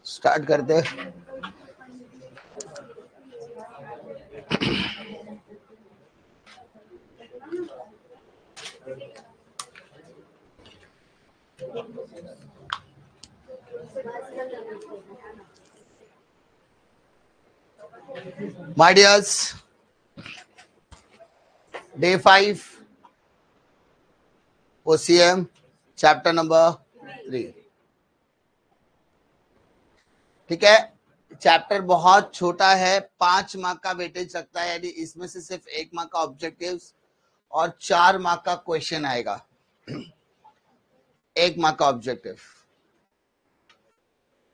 Start करते। My dears, day 5 OCM chapter number 3। ठीक है, चैप्टर बहुत छोटा है, 5 मार्क का वेटेज रखता है, यानी इसमें से सिर्फ 1 मार्क का ऑब्जेक्टिव्स और 4 मार्क का क्वेश्चन आएगा। 1 मार्क का ऑब्जेक्टिव,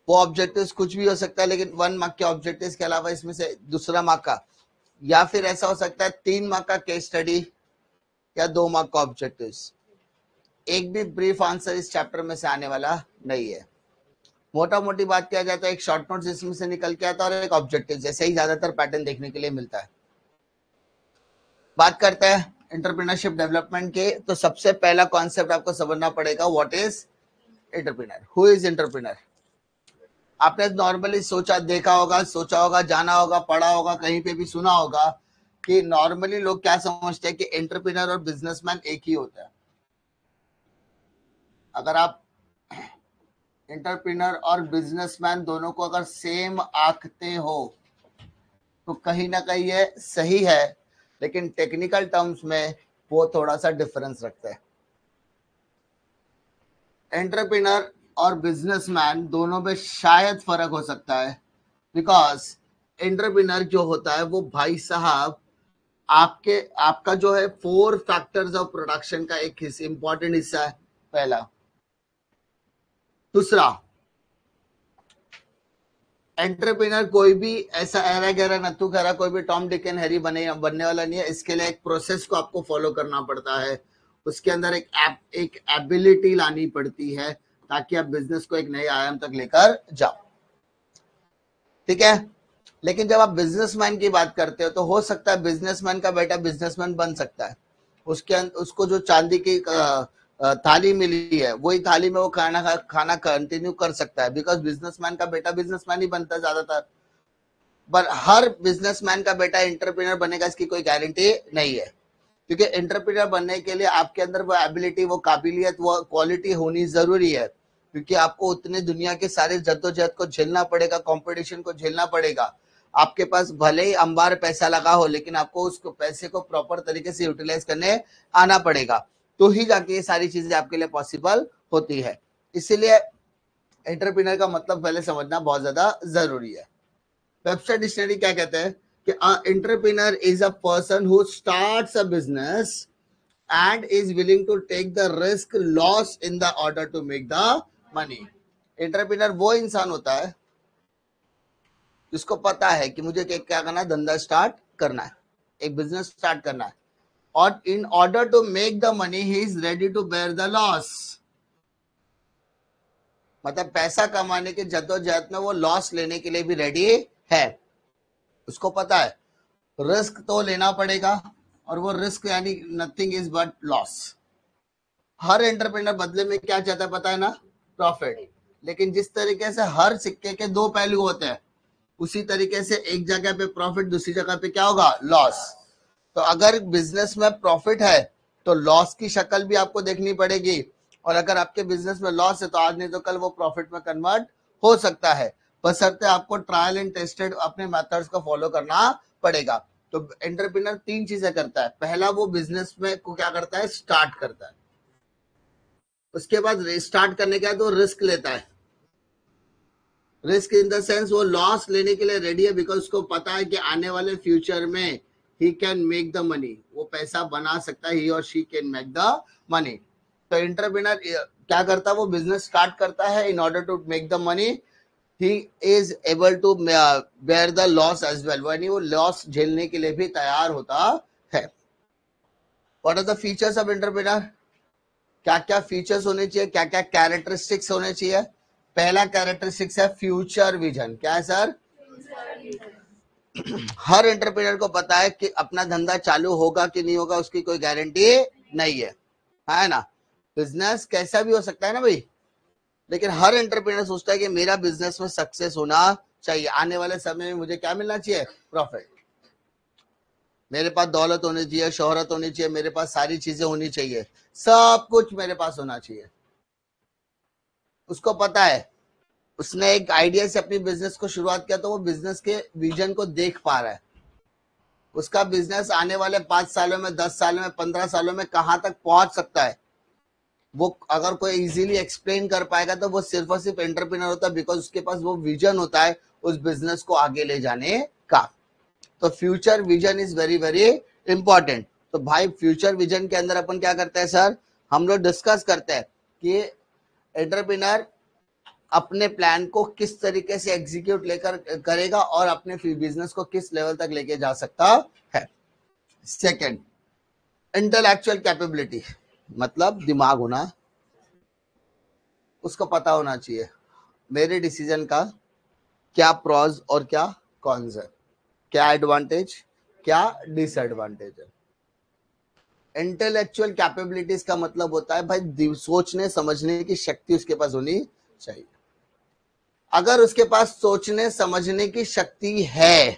वो ऑब्जेक्टिव्स कुछ भी हो सकता है, लेकिन 1 मार्क के ऑब्जेक्टिव्स के अलावा इसमें से दूसरा मार्क का, या फिर ऐसा हो सकता है 3 मार्क का केस स्टडी या 2 मार्क का ऑब्जेक्टिव्स। एक भी ब्रीफ आंसर इस चैप्टर में से आने वाला नहीं है। मोटा मोटी बात किया जाए तो एक शॉर्ट नोट्स इसमें से निकल के आता है और एक ऑब्जेक्टिव, जैसे ही ज्यादातर पैटर्न देखने के लिए मिलता है। बात करते हैं एंटरप्रेन्योरशिप डेवलपमेंट के, तो सबसे पहला कॉन्सेप्ट आपको समझना पड़ेगा, what is entrepreneur, who is entrepreneur. आपने नॉर्मली सोचा, देखा होगा, सोचा होगा, जाना होगा, पढ़ा होगा, कहीं पे भी सुना होगा कि नॉर्मली लोग क्या समझते हैं कि एंटरप्रेन्योर और बिजनेसमैन एक ही होता है। अगर आप एंटरप्रेन्योर और बिजनेसमैन दोनों को अगर सेम आंकते हो तो कहीं ना कहीं ये सही है, लेकिन टेक्निकल टर्म्स में वो थोड़ा सा डिफरेंस रखते हैं। एंटरप्रेन्योर और बिजनेसमैन दोनों में शायद फर्क हो सकता है, बिकॉज एंटरप्रेन्योर जो होता है वो भाई साहब आपका जो है 4 फैक्टर्स ऑफ प्रोडक्शन का एक इंपॉर्टेंट हिस्सा है, पहला। दूसरा, एंटरप्रेन्योर कोई भी ऐसा एरा गैरा नत्थु खैरा कोई भी टॉम डिक एंड हैरी बनने वाला नहीं है। इसके लिए एक प्रोसेस को आपको फॉलो करना पड़ता है, उसके अंदर एक एबिलिटी लानी पड़ती है ताकि आप बिजनेस को एक नए आयाम तक लेकर जाओ। ठीक है, लेकिन जब आप बिजनेसमैन की बात करते हो तो हो सकता है बिजनेसमैन का बेटा बिजनेसमैन बन सकता है, उसको जो चांदी की थाली मिली है वही थाली में वो खाना कंटिन्यू कर सकता है, बिकॉज बिजनेसमैन का बेटा बिजनेसमैन ही बनता है ज्यादातर। पर हर बिजनेसमैन का बेटा एंटरप्रेन्योर बनेगा इसकी कोई गारंटी नहीं है, क्योंकि एंटरप्रेन्योर बनने के लिए आपके अंदर वो एबिलिटी, वो काबिलियत, वो क्वालिटी होनी जरूरी है, क्योंकि आपको उतने दुनिया के सारे जद्दोजहद को झेलना पड़ेगा, कंपटीशन को झेलना पड़ेगा। आपके पास भले ही अंबार पैसा लगा हो, लेकिन आपको उसको पैसे को प्रॉपर तरीके से यूटिलाइज करने आना पड़ेगा, तो ही जाके ये सारी चीजें आपके लिए पॉसिबल होती है। इसीलिए एंटरप्रेन्योर का मतलब पहले समझना बहुत ज्यादा जरूरी है। वेबसाइट डिक्शनरी क्या कहते हैं कि entrepreneur is a person who starts a business and is willing to take the risk loss in the order to make the money। Entrepreneur वो इंसान होता है जिसको पता है कि मुझे क्या करना है, धंधा स्टार्ट करना है, एक बिजनेस स्टार्ट करना है, और in order to make the money he is ready to bear the loss. मतलब पैसा कमाने के जद्दोजहद में वो लॉस लेने के लिए भी रेडी है। उसको पता है रिस्क तो लेना पड़ेगा, और वो रिस्क यानी nothing is but loss. Her entrepreneur बदले में क्या चाहता है पता है ना, प्रॉफिट। लेकिन जिस तरीके से हर सिक्के के 2 पहलू होते हैं, उसी तरीके से एक जगह पे प्रॉफिट, दूसरी जगह पे क्या होगा, लॉस। तो अगर बिजनेस में प्रॉफिट है तो लॉस की शक्ल भी आपको देखनी पड़ेगी, और अगर आपके बिजनेस में लॉस है तो आज नहीं तो कल वो प्रॉफिट में कन्वर्ट हो सकता है, बशर्ते आपको ट्रायल एंड टेस्टेड अपने मेथड्स को फॉलो करना पड़ेगा। तो एंटरप्रेन्योर 3 चीजें करता है। पहला, वो बिजनेस में को क्या करता है, स्टार्ट करता है। उसके बाद स्टार्ट करने के बाद वो रिस्क लेता है। रिस्क इन द सेंस वो लॉस लेने के लिए रेडी है, बिकॉज उसको पता है कि आने वाले फ्यूचर में he can make the money, वो पैसा बना सकता है, ही और she can make the money. तो एंटरप्रेन्योर क्या करता है, वो बिजनेस स्टार्ट करता है in order to make the money, he is able to bear the loss as well, यानी वो लॉस झेलने के लिए भी तैयार होता है. What are the features of entrepreneur? क्या क्या फीचर्स होने चाहिए, क्या क्या कैरेक्टरिस्टिक्स होने चाहिए? पहला कैरेक्टरिस्टिक्स है फ्यूचर विजन. क्या है सर? हर एंटरप्रेन्योर को पता है कि अपना धंधा चालू होगा कि नहीं होगा, उसकी कोई गारंटी नहीं है ना. बिजनेस कैसा भी हो सकता है ना भाई, लेकिन हर एंटरप्रेन्योर सोचता है कि मेरा बिजनेस में सक्सेस होना चाहिए. आने वाले समय में मुझे क्या मिलना चाहिए? प्रॉफिट. मेरे पास दौलत होनी चाहिए, शोहरत होनी चाहिए, मेरे पास सारी चीजें होनी चाहिए, सब कुछ मेरे पास होना चाहिए. उसको पता है, उसने एक आइडिया से अपनी बिजनेस को शुरुआत किया तो वो बिजनेस के विजन को देख पा रहा है. उसका बिजनेस आने वाले 5 सालों में, 10 सालों में, 15 सालों में कहां तक पहुंच सकता है, वो अगर कोई इजीली एक्सप्लेन कर पाएगा तो वो सिर्फ और सिर्फ एंटरप्रेन्योर होता है, बिकॉज उसके पास वो विजन होता है उस बिजनेस को आगे ले जाने का. तो future vision is very very important. तो भाई फ्यूचर विजन के अंदर अपन क्या करते हैं सर, हम लोग डिस्कस करते हैं कि एंटरप्रेन्योर अपने प्लान को किस तरीके से एग्जीक्यूट लेकर करेगा और अपने बिजनेस को किस लेवल तक लेके जा सकता है. सेकंड, इंटेलेक्चुअल कैपेबिलिटी, मतलब दिमाग होना, उसको पता होना चाहिए मेरे डिसीजन का क्या प्रोज और क्या कॉन्स है, क्या एडवांटेज क्या डिसएडवांटेज है. इंटेलेक्चुअल कैपेबिलिटीज का मतलब होता है भाई सोचने समझने की शक्ति उसके पास होनी चाहिए. अगर उसके पास सोचने समझने की शक्ति है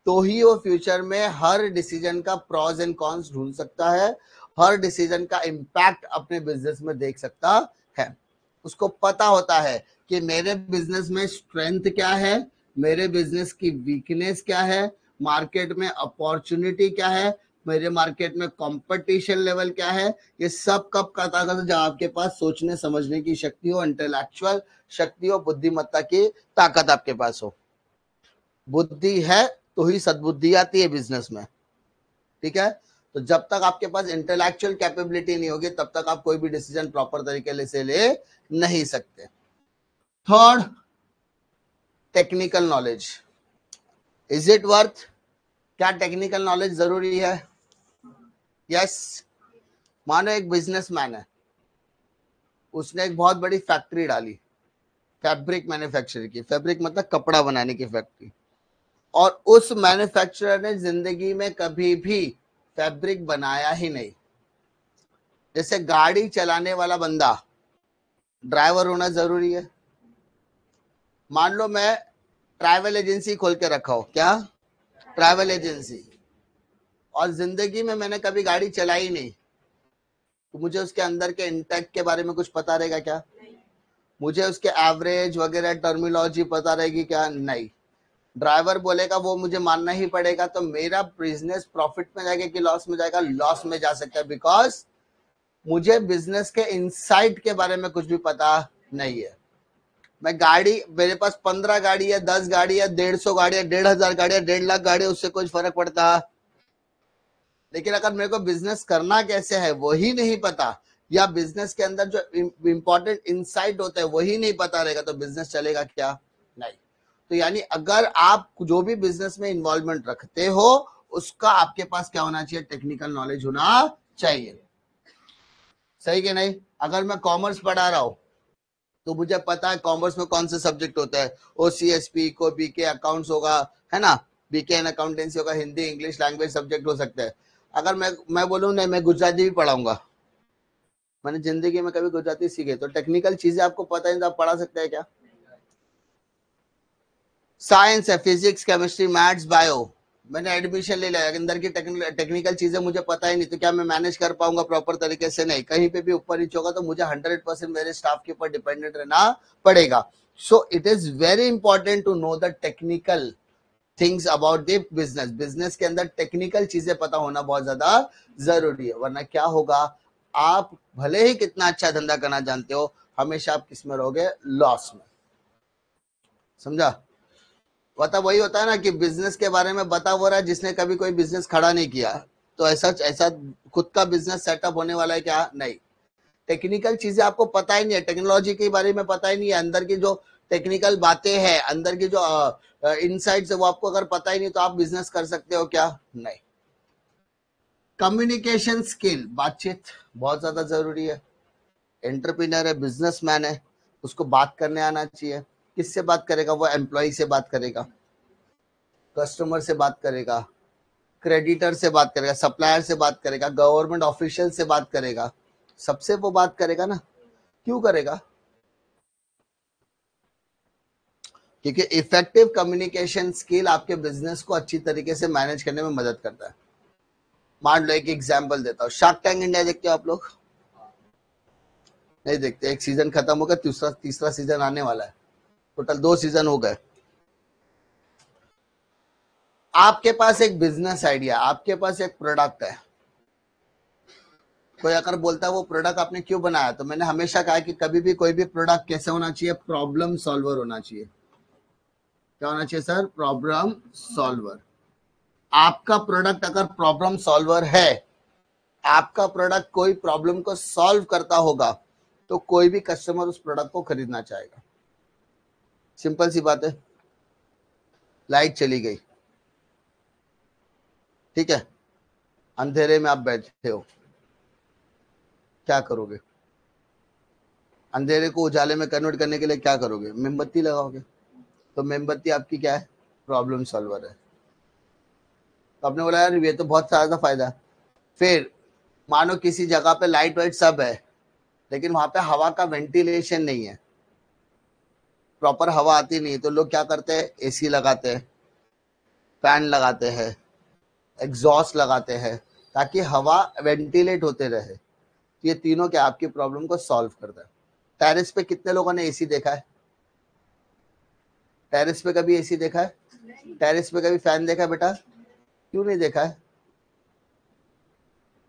तो ही वो फ्यूचर में हर डिसीजन का प्रोज एंड कॉन्स ढूंढ सकता है, हर डिसीजन का इम्पैक्ट अपने बिजनेस में देख सकता है. उसको पता होता है कि मेरे बिजनेस में स्ट्रेंथ क्या है, मेरे बिजनेस की वीकनेस क्या है, मार्केट में अपॉर्चुनिटी क्या है, मेरे मार्केट में कंपटीशन लेवल क्या है. ये सब कब पता करता जब आपके पास सोचने समझने की शक्ति हो, इंटेलेक्चुअल शक्ति हो, बुद्धिमत्ता की ताकत आपके पास हो. बुद्धि है तो ही सद्बुद्धि आती है बिजनेस में. ठीक है, तो जब तक आपके पास इंटेलेक्चुअल कैपेबिलिटी नहीं होगी तब तक आप कोई भी डिसीजन प्रॉपर तरीके से ले नहीं सकते. Third, technical knowledge. Is it worth? क्या टेक्निकल नॉलेज जरूरी है? यस. मानो एक बिजनेसमैन है, उसने एक बहुत बड़ी फैक्ट्री डाली, फैब्रिक मैन्युफैक्चर की. फैब्रिक मतलब कपड़ा बनाने की फैक्ट्री. और उस मैन्युफैक्चरर ने जिंदगी में कभी भी फैब्रिक बनाया ही नहीं. जैसे गाड़ी चलाने वाला बंदा, ड्राइवर होना जरूरी है. मान लो मैं ट्रैवल एजेंसी खोल के रखा हो, क्या ट्रैवल एजेंसी, और जिंदगी में मैंने कभी गाड़ी चलाई नहीं, तो मुझे उसके अंदर के इंटेक के बारे में कुछ पता रहेगा क्या? मुझे उसके एवरेज वगैरह टर्मिनोलॉजी पता रहेगी क्या? नहीं. ड्राइवर बोलेगा वो मुझे मानना ही पड़ेगा. तो मेरा बिजनेस प्रॉफिट में जाएगा कि लॉस में जाएगा? लॉस में जा सकता है, बिकॉज मुझे बिजनेस के इनसाइट के बारे में कुछ भी पता नहीं है. मैं गाड़ी, मेरे पास 15 गाड़ी है, 10 गाड़ी है, 150 गाड़ी है, 1,500 गाड़ी है, 1.5 लाख गाड़ी है, उससे कुछ फर्क पड़ता. लेकिन अगर मेरे को बिजनेस करना कैसे है वही नहीं पता, या बिजनेस के अंदर जो इंपॉर्टेंट इनसाइट होता है वही नहीं पता रहेगा, तो बिजनेस चलेगा क्या? नहीं. तो यानी अगर आप जो भी बिजनेस में इन्वॉल्वमेंट रखते हो उसका आपके पास क्या होना चाहिए? टेक्निकल नॉलेज होना चाहिए. सही कि नहीं? अगर मैं कॉमर्स पढ़ा रहा हूं तो मुझे पता है कॉमर्स में कौन से सब्जेक्ट होता है. OCSP को बीके अकाउंट्स होगा, है ना, बीके एंड अकाउंटेंसी होगा, हिंदी इंग्लिश लैंग्वेज सब्जेक्ट हो सकते हैं. अगर मैं बोलूं नहीं मैं गुजराती भी पढ़ाऊंगा, मैंने जिंदगी में कभी गुजराती सीखे, तो टेक्निकल चीजें आपको पता है तो आप पढ़ा सकते हैं क्या? साइंस है, फिजिक्स केमिस्ट्री मैथ्स बायो, मैंने एडमिशन ले लिया, अंदर की टेक्निकल चीजें मुझे पता ही नहीं, तो क्या मैं मैनेज कर पाऊंगा प्रॉपर तरीके से? नहीं. कहीं पे भी ऊपर नीचे होगा तो मुझे 100% मेरे स्टाफ के ऊपर डिपेंडेंट रहना पड़ेगा. So it is very important to know the technical things about the business. Business के अंदर टेक्निकल चीजें पता होना बहुत ज्यादा जरूरी है, वरना क्या होगा, आप भले ही कितना अच्छा धंधा करना जानते हो, हमेशा आप किसमें रहोगे? लॉस में. समझा? पता वही होता है ना कि बिजनेस के बारे में बता हो रहा है जिसने कभी कोई बिजनेस खड़ा नहीं किया, तो ऐसा खुद का बिजनेस सेटअप होने वाला है क्या? नहीं. टेक्निकल चीजें आपको पता ही नहीं है, टेक्नोलॉजी के बारे में पता ही नहीं है, अंदर की जो टेक्निकल बातें हैं, अंदर की जो इनसाइट्स है वो आपको अगर पता ही नहीं तो आप बिजनेस कर सकते हो क्या? नहीं। कम्युनिकेशन स्किल, बातचीत बहुत ज्यादा जरूरी है। एंटरप्रेन्योर है, बिजनेसमैन है, उसको बात करने आना चाहिए। किससे बात करेगा? वो एम्प्लॉय से बात करेगा, कस्टमर से बात करेगा, क्रेडिटर से बात करेगा, सप्लायर से बात करेगा, गवर्नमेंट ऑफिशियल से बात करेगा, सबसे वो बात करेगा ना। क्यों करेगा? क्योंकि इफेक्टिव कम्युनिकेशन स्किल आपके बिजनेस को अच्छी तरीके से मैनेज करने में मदद करता है। मान लो एक एग्जांपल देता हूँ, शार्क टैंक इंडिया देखते हो आप लोग? नहीं देखते। एक सीजन खत्म हो गया, तीसरा सीजन आने वाला है। टोटल 2 सीजन हो गए। आपके पास एक बिजनेस आइडिया, आपके पास एक प्रोडक्ट है, कोई अगर बोलता है वो प्रोडक्ट आपने क्यों बनाया, तो मैंने हमेशा कहा कि कभी भी कोई भी प्रोडक्ट कैसे होना चाहिए? प्रॉब्लम सॉल्वर होना चाहिए। क्या होना चाहिए सर? Problem solver. आपका प्रोडक्ट अगर प्रॉब्लम सॉल्वर है, आपका प्रोडक्ट कोई प्रॉब्लम को सॉल्व करता होगा, तो कोई भी कस्टमर उस प्रोडक्ट को खरीदना चाहेगा। सिंपल सी बात है। लाइट चली गई, ठीक है, अंधेरे में आप बैठे हो, क्या करोगे? अंधेरे को उजाले में कन्वर्ट करने के लिए क्या करोगे? मोमबत्ती लगाओगे। तो मोमबत्ती आपकी क्या है? प्रॉब्लम सॉल्वर है। तो आपने बोला यार ये तो बहुत ज्यादा फायदा है। फिर मानो किसी जगह पे लाइट वाइट सब है, लेकिन वहां पे हवा का वेंटिलेशन नहीं है, प्रॉपर हवा आती नहीं है, तो लोग क्या करते हैं? एसी लगाते हैं, फैन लगाते हैं, एग्जॉस्ट लगाते हैं, ताकि हवा वेंटिलेट होते रहे। ये तीनों क्या आपकी प्रॉब्लम को सॉल्व करता है। टेरेस पे कितने लोगों ने एसी देखा है? टेरेस पे कभी एसी देखा है? टेरेस पे कभी फैन देखा है बेटा? क्यों नहीं देखा है?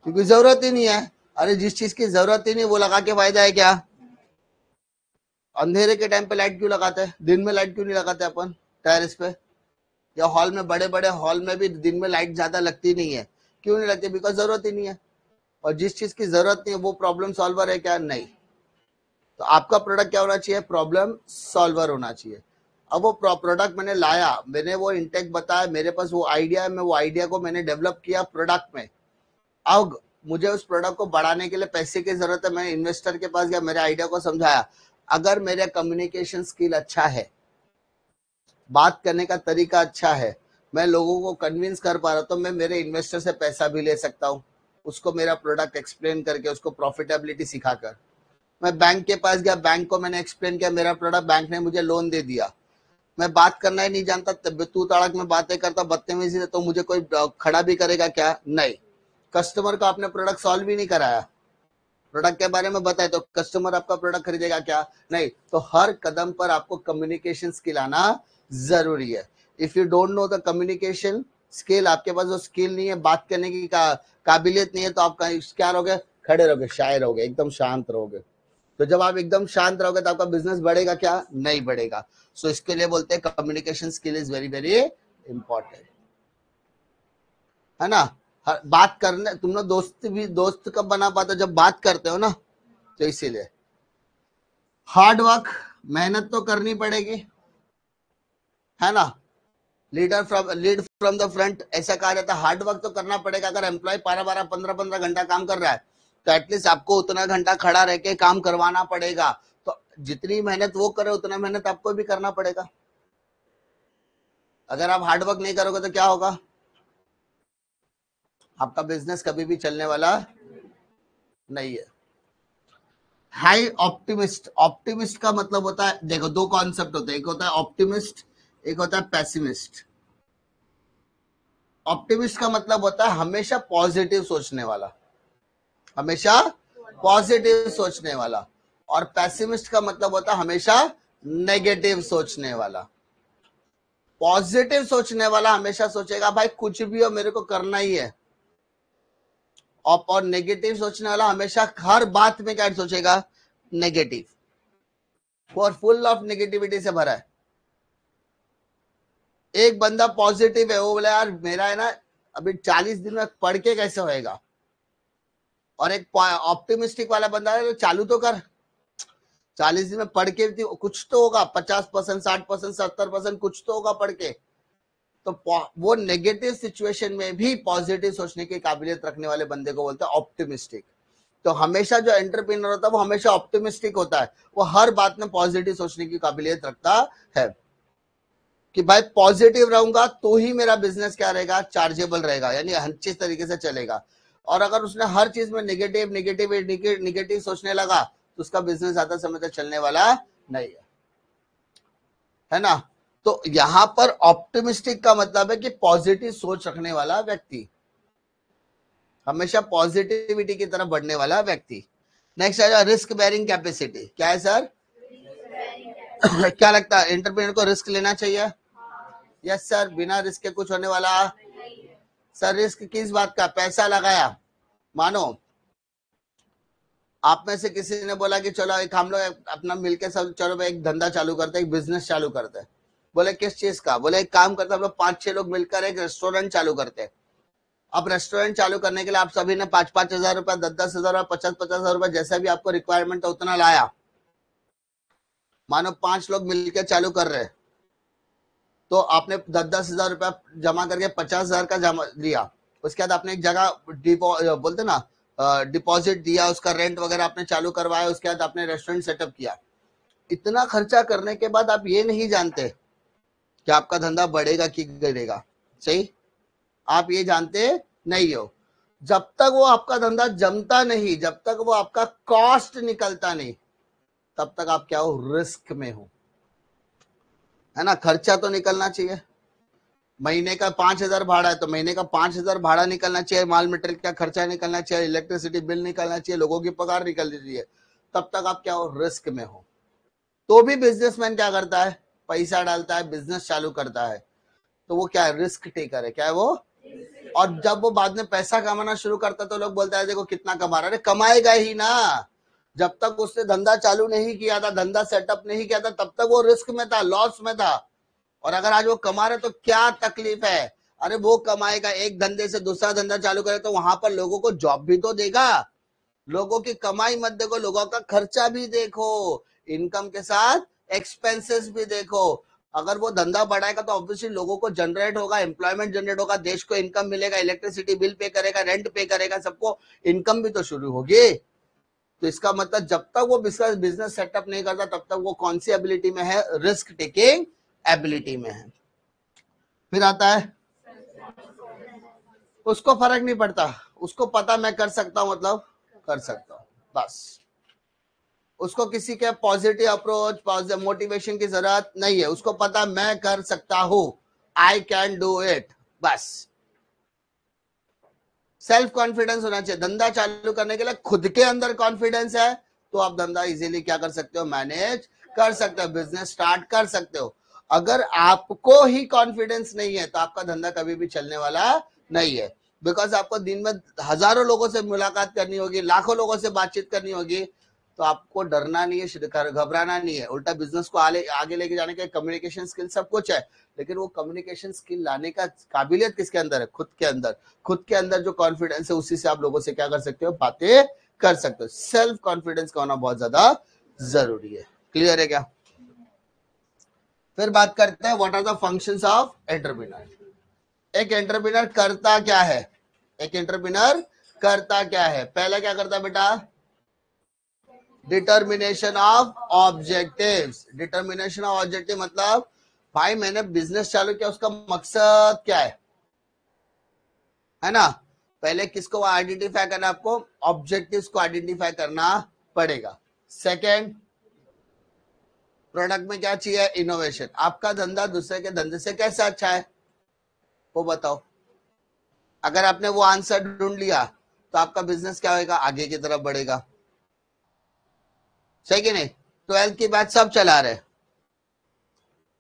क्योंकि जरूरत ही नहीं है। अरे जिस चीज की जरूरत ही नहीं वो लगा के फायदा है क्या? अंधेरे के टाइम पे लाइट क्यों लगाते हैं? दिन में लाइट क्यों नहीं लगाते अपन टेरेस पे या हॉल में? बड़े बड़े हॉल में भी दिन में लाइट ज्यादा लगती नहीं है। क्यों नहीं लगती? बिकॉज जरूरत ही नहीं है। और जिस चीज की जरूरत नहीं है वो प्रॉब्लम सॉल्वर है क्या? नहीं। तो आपका प्रोडक्ट क्या होना चाहिए? प्रॉब्लम सॉल्वर होना चाहिए। अब वो प्रोडक्ट मैंने लाया, मैंने वो इंटेक बताया, मेरे पास वो आइडिया है, मैं वो आइडिया को मैंने डेवलप किया प्रोडक्ट में। अब मुझे उस प्रोडक्ट को बढ़ाने के लिए पैसे की जरूरत है, मैं इन्वेस्टर के पास गया, मेरे आइडिया को समझाया। अगर मेरा कम्युनिकेशन स्किल अच्छा है, बात करने का तरीका अच्छा है, मैं लोगों को कन्विंस कर पा रहा, तो मैं मेरे इन्वेस्टर से पैसा भी ले सकता हूँ, उसको मेरा प्रोडक्ट एक्सप्लेन करके, उसको प्रॉफिटेबिलिटी सिखाकर। मैं बैंक के पास गया, बैंक को मैंने एक्सप्लेन किया मेरा प्रोडक्ट, बैंक ने मुझे लोन दे दिया। मैं बात करना ही नहीं जानता, तू तड़क में बातें करता, बदतमीजी से, तो मुझे कोई खड़ा भी करेगा क्या? नहीं। कस्टमर को आपने प्रोडक्ट सॉल्व ही नहीं कराया, प्रोडक्ट के बारे में बताए, तो कस्टमर आपका प्रोडक्ट खरीदेगा क्या? नहीं। तो हर कदम पर आपको कम्युनिकेशन स्किल आना जरूरी है। If you don't know the communication skill, आपके पास जो स्किल नहीं है, बात करने की काबिलियत नहीं है, तो आप क्या रहोगे? खड़े रहोगे, शायर रहोगे, एकदम शांत रहोगे। तो जब आप एकदम शांत रहोगे तो आपका बिजनेस बढ़ेगा क्या? नहीं बढ़ेगा। सो इसके लिए बोलते हैं communication skill is very very important, है ना। बात करने, तुम लोग दोस्त कब बना पाते हो? जब बात करते हो ना। तो इसीलिए हार्ड वर्क, मेहनत तो करनी पड़ेगी, है ना। लीड फ्रॉम द फ्रंट ऐसा कहा जाता है। हार्ड वर्क तो करना पड़ेगा। अगर एम्प्लॉय 12-12, 15-15 घंटा काम कर रहा है, तो एटलीस्ट आपको उतना घंटा खड़ा रह के काम करवाना पड़ेगा। तो जितनी मेहनत वो करे उतना मेहनत आपको भी करना पड़ेगा। अगर आप हार्ड वर्क नहीं करोगे तो क्या होगा? आपका बिजनेस कभी भी चलने वाला नहीं है। हाई ऑप्टिमिस्ट, ऑप्टिमिस्ट का मतलब होता है, देखो 2 कॉन्सेप्ट होते हैं, एक होता है ऑप्टिमिस्ट, एक होता है पैसिमिस्ट। ऑप्टिमिस्ट का मतलब होता है हमेशा पॉजिटिव सोचने वाला, हमेशा पॉजिटिव सोचने वाला। और पैसिमिस्ट का मतलब होता है हमेशा नेगेटिव सोचने वाला। पॉजिटिव सोचने वाला हमेशा सोचेगा भाई कुछ भी हो मेरे को करना ही है। और नेगेटिव सोचने वाला हमेशा हर बात में क्या सोचेगा? नेगेटिव। और फुल ऑफ नेगेटिविटी से भरा है। एक बंदा पॉजिटिव है, वो बोला यार मेरा है ना अभी 40 दिन में पढ़ के कैसे होएगा। और एक ऑप्टिमिस्टिक वाला बंदा है, तो चालू तो कर, 40 दिन में पढ़ के कुछ तो होगा, 50%, 60%, 70% कुछ तो होगा पढ़ के। तो वो नेगेटिव सिचुएशन में भी पॉजिटिव सोचने की काबिलियत रखने वाले बंदे को बोलते हैं ऑप्टिमिस्टिक। तो हमेशा जो एंटरप्रेन्योर होता है वो हमेशा ऑप्टिमिस्टिक होता है, वो हर बात में पॉजिटिव सोचने की काबिलियत रखता है कि भाई पॉजिटिव रहूंगा तो ही मेरा बिजनेस क्या रहेगा, चार्जेबल रहेगा, यानी अच्छे तरीके से चलेगा। और अगर उसने हर चीज में नेगेटिव नेगेटिव नेगेटिव सोचने लगा तो उसका बिजनेस ज्यादा समय तक चलने वाला नहीं है ना। तो यहां पर ऑप्टिमिस्टिक का मतलब है कि पॉजिटिव सोच रखने वाला व्यक्ति, हमेशा पॉजिटिविटी की तरफ बढ़ने वाला व्यक्ति। नेक्स्ट आएगा रिस्क बेयरिंग कैपेसिटी। क्या है सर? क्या लगता है एंटरप्रेन्योर को रिस्क लेना चाहिए? Yes sir. बिना रिस्क के कुछ होने वाला? सर रिस्क किस बात का? पैसा लगाया, मानो आप में से किसी ने बोला कि चलो एक हम लोग अपना मिलके सब चलो भाई एक धंधा चालू करते हैं, एक बिजनेस चालू करते हैं। बोले किस चीज का? बोले एक काम करते हैं हम लोग 5-6 लोग मिलकर एक रेस्टोरेंट चालू करते हैं। अब रेस्टोरेंट चालू करने के लिए आप सभी ने 5-5 हजार रुपया, 10-10 हजार रुपया, 50-50 हजार रुपया, जैसा भी आपको रिक्वायरमेंट है उतना लाया। मानो 5 लोग मिलकर चालू कर रहे, तो आपने 10-10 हजार रुपया जमा करके 50 हजार का जमा दिया। उसके बाद आपने एक जगह बोलते ना डिपॉजिट दिया, उसका रेंट वगैरह आपने चालू करवाया, उसके बाद आपने रेस्टोरेंट सेटअप किया। इतना खर्चा करने के बाद आप ये नहीं जानते कि आपका धंधा बढ़ेगा कि गिरेगा, सही? आप ये जानते नहीं हो। जब तक वो आपका धंधा जमता नहीं, जब तक वो आपका कॉस्ट निकलता नहीं, तब तक आप क्या हो? रिस्क में हो, है ना। खर्चा तो निकलना चाहिए। महीने का 5,000 भाड़ा है तो महीने का 5,000 भाड़ा निकलना चाहिए, माल मटेरियल का खर्चा निकलना चाहिए, इलेक्ट्रिसिटी बिल निकलना चाहिए, लोगों की पगार निकलनी चाहिए। तब तक आप क्या हो? रिस्क में हो। तो भी बिजनेसमैन क्या करता है? पैसा डालता है, बिजनेस चालू करता है, तो वो क्या है? रिस्क टेकर है। क्या है वो? और जब वो बाद में पैसा कमाना शुरू करता है तो लोग बोलते हैं देखो कितना कमा रहा है। अरे कमाएगा ही ना। जब तक उसने धंधा चालू नहीं किया था, धंधा सेटअप नहीं किया था, तब तक वो रिस्क में था, लॉस में था। और अगर आज वो कमा रहे तो क्या तकलीफ है? अरे वो कमाएगा, एक धंधे से दूसरा धंधा चालू करे तो वहां पर लोगों को जॉब भी तो देगा। लोगों की कमाई मत देखो, लोगों का खर्चा भी देखो, इनकम के साथ एक्सपेंसेस भी देखो। अगर वो धंधा बढ़ाएगा तो ऑब्वियसली लोगों को जनरेट होगा, एम्प्लॉयमेंट जनरेट होगा, देश को इनकम मिलेगा, इलेक्ट्रिसिटी बिल पे करेगा, रेंट पे करेगा, सबको इनकम भी तो शुरू होगी। तो इसका मतलब जब तक वो बिजनेस सेटअप नहीं करता तब तक वो कौन सी एबिलिटी में है? रिस्क टेकिंग एबिलिटी में है। फिर आता है उसको फर्क नहीं पड़ता, उसको पता मैं कर सकता हूं, मतलब कर सकता हूं, बस। उसको किसी के पॉजिटिव अप्रोच, पॉजिटिव मोटिवेशन की जरूरत नहीं है। उसको पता मैं कर सकता हूं, आई कैन डू इट, बस। सेल्फ कॉन्फिडेंस होना चाहिए। धंधा चालू करने के लिए खुद के अंदर कॉन्फिडेंस है तो आप धंधा इजीली क्या कर सकते हो? मैनेज कर सकते हो, बिजनेस स्टार्ट कर सकते हो। अगर आपको ही कॉन्फिडेंस नहीं है तो आपका धंधा कभी भी चलने वाला नहीं है। बिकॉज आपको दिन में हजारों लोगों से मुलाकात करनी होगी, लाखों लोगों से बातचीत करनी होगी, तो आपको डरना नहीं है, घबराना नहीं है। उल्टा बिजनेस को आगे लेके जाने के कम्युनिकेशन स्किल सब कुछ है, लेकिन वो कम्युनिकेशन स्किल लाने का काबिलियत किसके अंदर है? खुद के अंदर। खुद के अंदर जो कॉन्फिडेंस है उसी से आप लोगों से क्या कर सकते हो? बातें कर सकते हो। सेल्फ कॉन्फिडेंस का होना बहुत ज्यादा जरूरी है। क्लियर है क्या? फिर बात करते हैं what are the functions of entrepreneur. एक एंटरप्रेन्योर करता क्या है? एक एंटरप्रेन्योर करता क्या है? पहला क्या करता है बेटा? Determination of objectives. Determination of objective मतलब भाई मैंने बिजनेस चालू किया, उसका मकसद क्या है ना। पहले किसको आइडेंटिफाई करना? आपको ऑब्जेक्टिव्स को आइडेंटिफाई करना पड़ेगा। सेकंड, प्रोडक्ट में क्या चाहिए? इनोवेशन। आपका धंधा दूसरे के धंधे से कैसे अच्छा है वो बताओ। अगर आपने वो आंसर ढूंढ लिया तो आपका बिजनेस क्या होगा? आगे की तरफ बढ़ेगा, सही कि नहीं? 12th की बात सब चला रहे,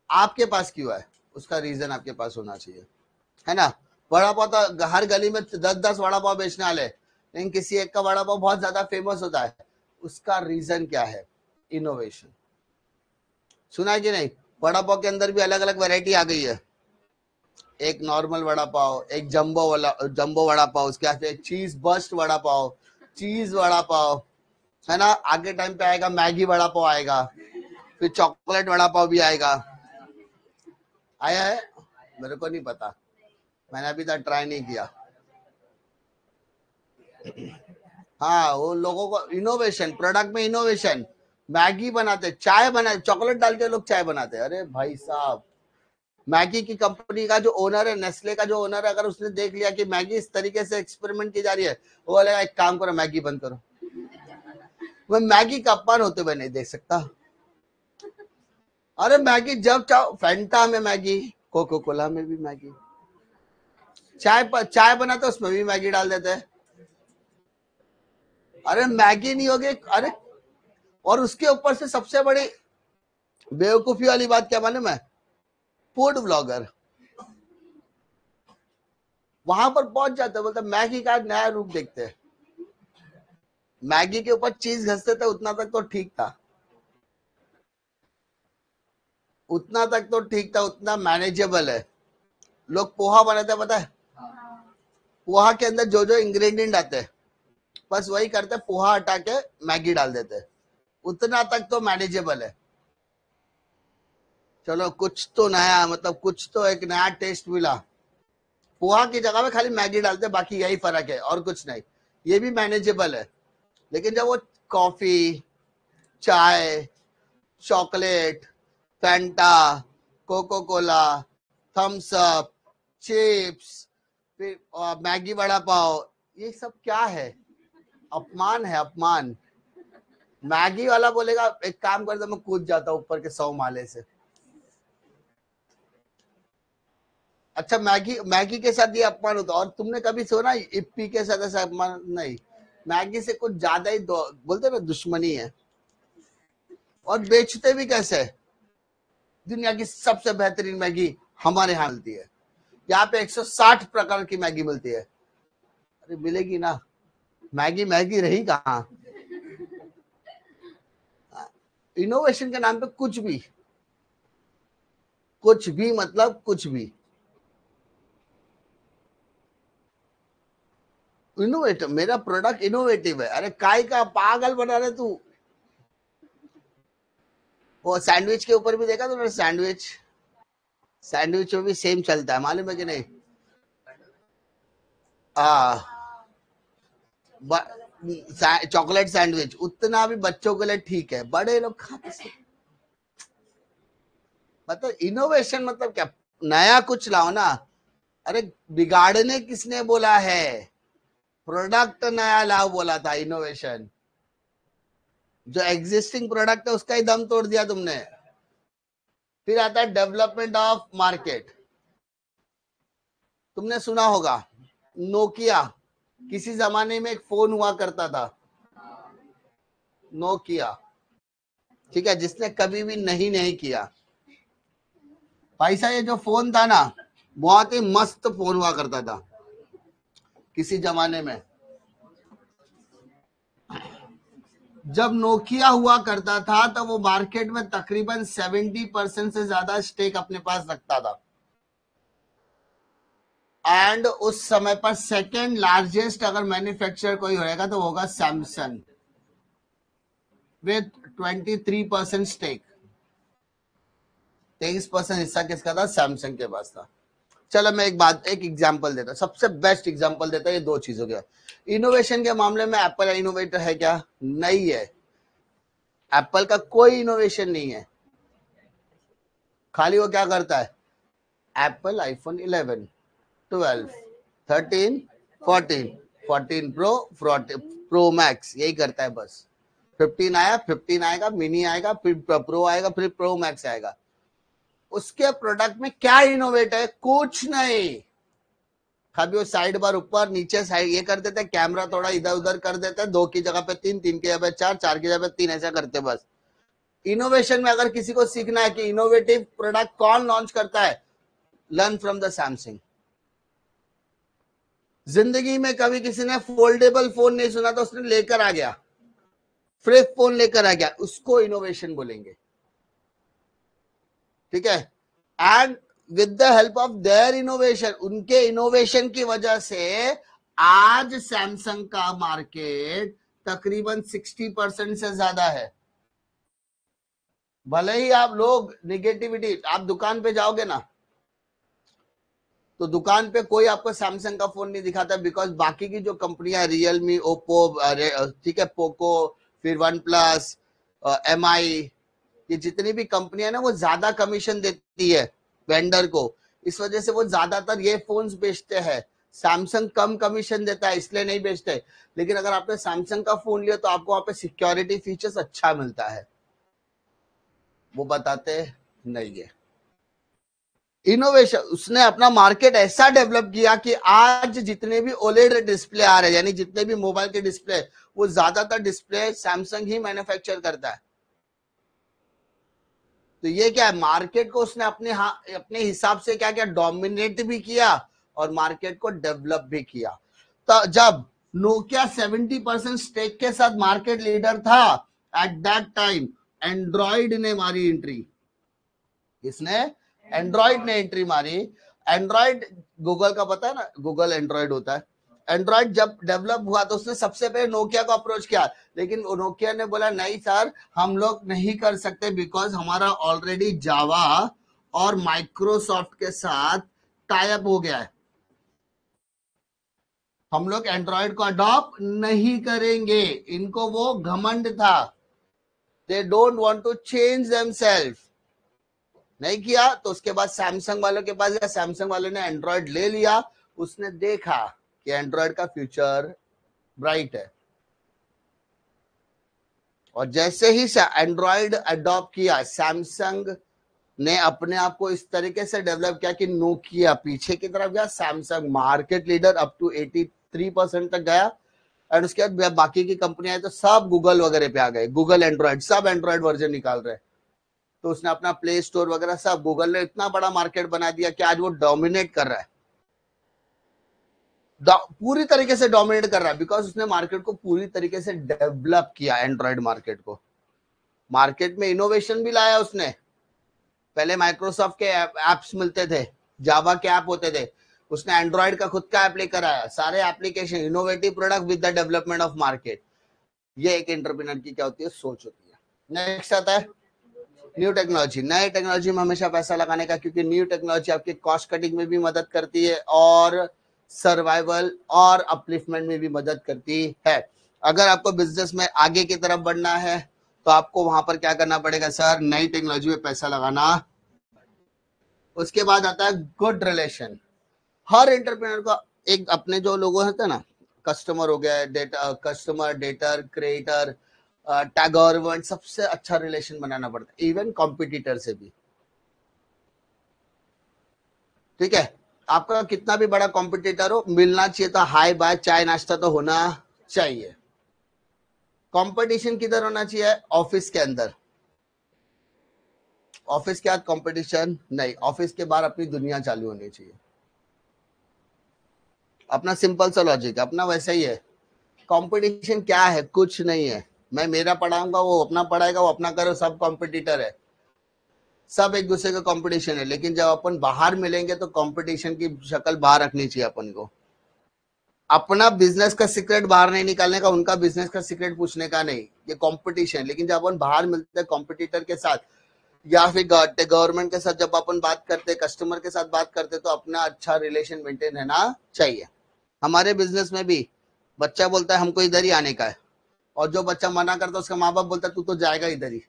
आपके पास क्यों है? उसका रीजन आपके पास होना चाहिए, है ना। वड़ा पाव तो हर गली में 10-10 वड़ा पाव बेचने वाले, लेकिन किसी एक का वड़ा पाव बहुत ज्यादा फेमस होता है, उसका रीजन क्या है? इनोवेशन। सुना है कि नहीं? वड़ा पाव के अंदर भी अलग अलग वैरायटी आ गई है। एक नॉर्मल वड़ा पाव, एक जंबो वड़ा पाव, उसके बाद एक चीज बस्ट वड़ा पाव, चीज वड़ा पाव, है ना। आगे टाइम पे आएगा मैगी वड़ा पाव आएगा, फिर चॉकलेट वड़ा पाव भी आएगा। आया है, मेरे को नहीं पता, मैंने अभी तक ट्राई नहीं किया। हाँ, वो लोगों को इनोवेशन, प्रोडक्ट में इनोवेशन। मैगी बनाते, चाय बनाते, चॉकलेट डाल के लोग चाय बनाते। अरे भाई साहब, मैगी की कंपनी का जो ओनर है, नेस्ले का जो ओनर है, अगर उसने देख लिया कि मैगी इस तरीके से एक्सपेरिमेंट की जा रही है, वो बोलेगा एक काम करो मैगी बंद करो। मैं मैगी का अपमान होते हुए नहीं देख सकता। अरे मैगी जब चाहो, फैंटा में मैगी, कोको कोला में भी मैगी, चाय बनाते उसमें भी मैगी डाल देते हैं। अरे मैगी नहीं होगी, अरे और उसके ऊपर से सबसे बड़ी बेवकूफी वाली बात क्या मालूम है, फूड ब्लॉगर वहां पर पहुंच जाते हैं, बोलते मैगी का नया रूप देखते हैं। मैगी के ऊपर चीज घसते थे, उतना तक तो ठीक था, उतना तक तो ठीक था, उतना मैनेजेबल है। लोग पोहा बनाते हैं, पता है, पोहा के अंदर जो जो इंग्रेडिएंट आते हैं बस वही करते, पोहा हटा के मैगी डाल देते, उतना तक तो मैनेजेबल है। चलो कुछ तो नया, मतलब कुछ तो एक नया टेस्ट मिला। पोहा की जगह में खाली मैगी डालते, बाकी यही फर्क है और कुछ नहीं, ये भी मैनेजेबल है। लेकिन जब वो कॉफी, चाय, chocolate, Fanta, Coca Cola, Thums Up, chips, फिर मैगी वड़ा पाव, ये सब क्या है, अपमान है, अपमान। मैगी वाला बोलेगा एक काम कर दो, मैं कूद जाता हूँ ऊपर के 100 माले से। अच्छा, मैगी मैगी के साथ ये अपमान होता, और तुमने कभी सुना इप्पी के साथ ऐसा अपमान? नहीं, मैगी से कुछ ज्यादा ही बोलते ना दुश्मनी है। और बेचते भी कैसे, दुनिया की सबसे बेहतरीन मैगी हमारे यहाँ मिलती है, यहाँ पे 160 प्रकार की मैगी मिलती है। अरे मिलेगी ना, मैगी मैगी रही कहाँ। इनोवेशन के नाम पे कुछ भी मतलब कुछ भी। इनोवेटिव, मेरा प्रोडक्ट इनोवेटिव है। अरे काय का पागल बना रहे तू। वो सैंडविच के ऊपर भी देखा तुमने, सैंडविच, सैंडविच में भी सेम चलता है, मालूम है कि नहीं। हाँ, चॉकलेट सैंडविच उतना भी बच्चों के लिए ठीक है, बड़े लोग खाते। मतलब इनोवेशन मतलब क्या, नया कुछ लाओ ना। अरे बिगाड़ने किसने बोला है, प्रोडक्ट नया लाओ बोला था इनोवेशन। जो एग्जिस्टिंग प्रोडक्ट है उसका ही दम तोड़ दिया तुमने। फिर आता है डेवलपमेंट ऑफ मार्केट। तुमने सुना होगा नोकिया, किसी जमाने में एक फोन हुआ करता था, नोकिया, ठीक है, जिसने कभी भी नहीं किया। भाई साहब ये जो फोन था ना, बहुत ही मस्त फोन हुआ करता था किसी जमाने में। जब नोकिया हुआ करता था तो वो मार्केट में तकरीबन 70% से ज्यादा स्टेक अपने पास रखता था। एंड उस समय पर सेकेंड लार्जेस्ट अगर मैन्युफैक्चरर कोई होगा तो होगा सैमसंग, विद 23% स्टेक। 23% हिस्सा किसका था, सैमसंग के पास था। चलो मैं एक एग्जांपल देता हूं, सबसे बेस्ट एग्जांपल देता हूं, ये दो चीजों के। इनोवेशन के मामले में एप्पल इनोवेटर है क्या, नहीं है। एप्पल का कोई इनोवेशन नहीं है, खाली वो क्या करता है, Apple iPhone 11, 12, 13, 14, 14 pro, pro max, यही करता है बस। 15 आया, 15 आएगा, मिनी आएगा, फिर प्रो आएगा, फिर प्रो मैक्स आएगा। उसके प्रोडक्ट में क्या इनोवेट है, कुछ नहीं। कभी वो साइड बार ऊपर नीचे साइड ये कर देते, कैमरा थोड़ा इधर उधर कर देते, 2 की जगह पे 3, 3 की जगह पे 4, 4 की जगह पे 3, ऐसा करते बस। इनोवेशन में अगर किसी को सीखना है कि इनोवेटिव प्रोडक्ट कौन लॉन्च करता है, लर्न फ्रॉम द सैमसंग। जिंदगी में कभी किसी ने फोल्डेबल फोन नहीं सुना तो उसने लेकर आ गया, फ्लिप फोन लेकर आ गया, उसको इनोवेशन बोलेंगे, ठीक है। And with the help of their innovation, उनके इनोवेशन की वजह से आज सैमसंग का मार्केट तकरीबन 60% से ज्यादा है। भले ही आप लोग निगेटिविटी, आप दुकान पे जाओगे ना तो दुकान पे कोई आपको सैमसंग का फोन नहीं दिखाता, बिकॉज बाकी की जो कंपनियां रियलमी, ओप्पो, ठीक है, पोको, फिर वन प्लस, MI, ये जितनी भी कंपनियां ना वो ज्यादा कमीशन देती है वेंडर को, इस वजह से वो ज्यादातर ये फोन्स बेचते हैं। सैमसंग कम कमीशन देता है इसलिए नहीं बेचते, लेकिन अगर आपने सैमसंग का फोन लिया तो आपको वहां पे सिक्योरिटी फीचर्स अच्छा मिलता है, वो बताते नहीं है। इनोवेशन, उसने अपना मार्केट ऐसा डेवलप किया कि आज जितने भी ओलेड डिस्प्ले आ रहे हैं, यानी जितने भी मोबाइल के डिस्प्ले, वो ज्यादातर डिस्प्ले सैमसंग ही मैन्युफैक्चर करता है। तो ये क्या है, मार्केट को उसने अपने हिसाब से क्या क्या डोमिनेट भी किया और मार्केट को डेवलप भी किया। तो जब नोकिया 70% स्टेक के साथ मार्केट लीडर था, एट दैट टाइम एंड्रॉइड ने मारी एंट्री। इसने एंड्रॉइड ने एंट्री मारी। एंड्रॉइड गूगल का पता है ना, गूगल एंड्रॉइड होता है। एंड्रॉइड जब डेवलप हुआ तो उसने सबसे पहले नोकिया को अप्रोच किया, लेकिन नोकिया ने बोला नहीं सर, हम लोग नहीं कर सकते, बिकॉज हमारा ऑलरेडी जावा और माइक्रोसॉफ्ट के साथ टाई अप हो गया है, हम लोग एंड्रॉइड को अडॉप्ट नहीं करेंगे। इनको वो घमंड था, they don't want to change themselves, नहीं किया। तो उसके बाद सैमसंग वालों के पास गया, सैमसंग वालों ने एंड्रॉइड ले लिया। उसने देखा कि एंड्रॉइड का फ्यूचर ब्राइट है, और जैसे ही एंड्रॉइड अडॉप्ट किया, सैमसंग ने अपने आप को इस तरीके से डेवलप किया कि नोकिया पीछे की तरफ गया, Samsung market leader up to 83% तक गया। और उसके बाद बाकी की कंपनियां तो सब गूगल वगैरह पे आ गए, गूगल एंड्रॉइड, सब एंड्रॉइड वर्जन निकाल रहे हैं। तो उसने अपना प्ले स्टोर वगैरह सब, गूगल ने इतना बड़ा मार्केट बना दिया कि आज वो डोमिनेट कर रहा है, पूरी तरीके से डोमिनेट कर रहा है, बिकॉज उसने मार्केट को पूरी तरीके से डेवलप किया, एंड्रॉइड मार्केट को। मार्केट में इनोवेशन भी लाया उसने। पहले माइक्रोसॉफ्ट के एप्स मिलते थे, जावा के ऐप होते थे, उसने एंड्रॉइड का खुद का ऐप लेकर आया, सारे application, innovative product with the development of market. ये एक एंटरप्रेन्योर की क्या होती है, सोच होती है। नेक्स्ट आता है न्यू टेक्नोलॉजी। नए टेक्नोलॉजी में हमेशा पैसा लगाने का, क्योंकि न्यू टेक्नोलॉजी आपकी कॉस्ट कटिंग में भी मदद करती है और सर्वाइवल और अपलिफ्टमेंट में भी मदद करती है। अगर आपको बिजनेस में आगे की तरफ बढ़ना है तो आपको वहां पर क्या करना पड़ेगा सर, नई टेक्नोलॉजी में पैसा लगाना। उसके बाद आता है गुड रिलेशन। हर एंटरप्रेन्योर का एक अपने जो लोगों होते हैं ना, कस्टमर हो गया, डेटा कस्टमर, डेटर, क्रिएटर, टैगोरमेंट, सबसे अच्छा रिलेशन बनाना पड़ता है, इवन कॉम्पिटिटर से भी। ठीक है, आपका कितना भी बड़ा कॉम्पिटिटर हो, मिलना चाहिए तो हाय बाय चाय नाश्ता तो होना चाहिए। कंपटीशन किधर होना चाहिए, ऑफिस के अंदर। ऑफिस के बाद कंपटीशन नहीं, ऑफिस के बाहर अपनी दुनिया चालू होनी चाहिए। अपना सिंपल सा लॉजिक, अपना वैसा ही है। कंपटीशन क्या है, कुछ नहीं है। मैं मेरा पढ़ाऊंगा, वो अपना पढ़ाएगा, वो अपना करो, सब कॉम्पिटिटर है, सब एक दूसरे का कंपटीशन है। लेकिन जब अपन बाहर मिलेंगे तो कंपटीशन की शक्ल बाहर रखनी चाहिए अपन को। अपना बिजनेस का सीक्रेट बाहर नहीं निकालने का, उनका बिजनेस का सीक्रेट पूछने का नहीं, ये कंपटीशन। लेकिन जब अपन बाहर मिलते हैं कॉम्पिटिटर के साथ या फिर गवर्नमेंट के साथ, जब अपन बात करते, कस्टमर के साथ बात करते, तो अपना अच्छा रिलेशन मेंटेन रहना चाहिए। हमारे बिजनेस में भी बच्चा बोलता है हमको इधर ही आने का है, और जो बच्चा मना करता है उसका माँ बाप बोलता है तू तो जाएगा इधर ही।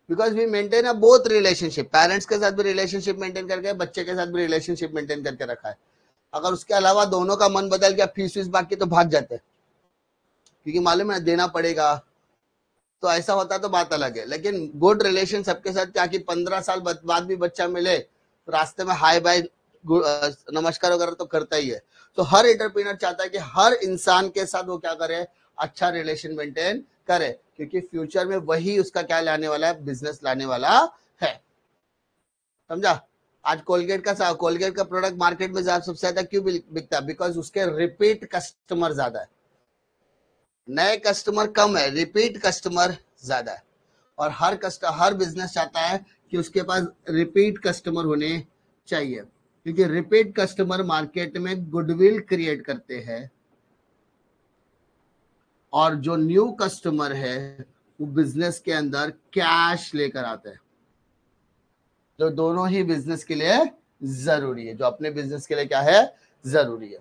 Because we maintain a both relationship, parents के साथ भी रिलेशनशिप मेंटेन करके, बच्चे के साथ भी रिलेशनशिप मेंटेन करके रखा है। अगर उसके अलावा दोनों का मन बदल गया, फीस वीस बाकी, तो भाग जाते हैं, क्योंकि मालूम है देना पड़ेगा। तो ऐसा होता तो बात अलग है। लेकिन गुड रिलेशन सबके साथ, क्या कि 15 साल बाद भी बच्चा मिले तो रास्ते में हाय बाय नमस्कार वगैरह तो करता ही है। तो हर एंटरप्रेन्योर चाहता है कि हर इंसान के साथ वो क्या करे, अच्छा रिलेशन मेंटेन करे, क्योंकि फ्यूचर में वही उसका क्या लाने वाला है, बिजनेस लाने वाला है। समझा। आज कोलगेट का प्रोडक्ट मार्केट में सबसे ज्यादा क्यों बिकता है, बिकॉज उसके रिपीट कस्टमर ज्यादा है। नए कस्टमर कम है, रिपीट कस्टमर ज्यादा है। और हर बिजनेस चाहता है कि उसके पास रिपीट कस्टमर होने चाहिए, क्योंकि रिपीट कस्टमर मार्केट में गुडविल क्रिएट करते हैं। और जो न्यू कस्टमर है वो बिजनेस के अंदर कैश लेकर आता है, जो दोनों ही बिजनेस के लिए जरूरी है, जो अपने बिजनेस के लिए क्या है, जरूरी है।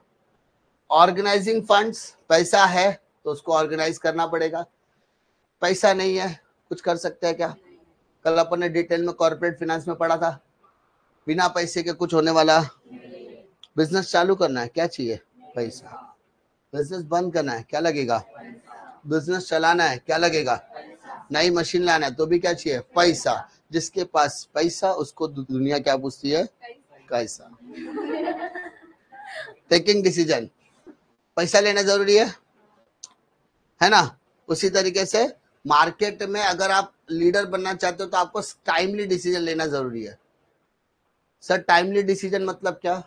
ऑर्गेनाइजिंग फंड्स, पैसा है तो उसको ऑर्गेनाइज करना पड़ेगा, पैसा नहीं है कुछ कर सकते हैं क्या? कल अपन ने डिटेल में कॉर्पोरेट फाइनेंस में पढ़ा था, बिना पैसे के कुछ होने वाला। बिजनेस चालू करना है क्या चाहिए? पैसा। बिजनेस बंद करना है क्या लगेगा? बिजनेस चलाना है क्या लगेगा? नई मशीन लाना है तो भी क्या चाहिए? पैसा। जिसके पास पैसा उसको दुनिया क्या पूछती है? कैसा। टेकिंग डिसीजन, पैसा लेना जरूरी है ना? उसी तरीके से मार्केट में अगर आप लीडर बनना चाहते हो तो आपको टाइमली डिसीजन लेना जरूरी है। सर टाइमली डिसीजन मतलब क्या?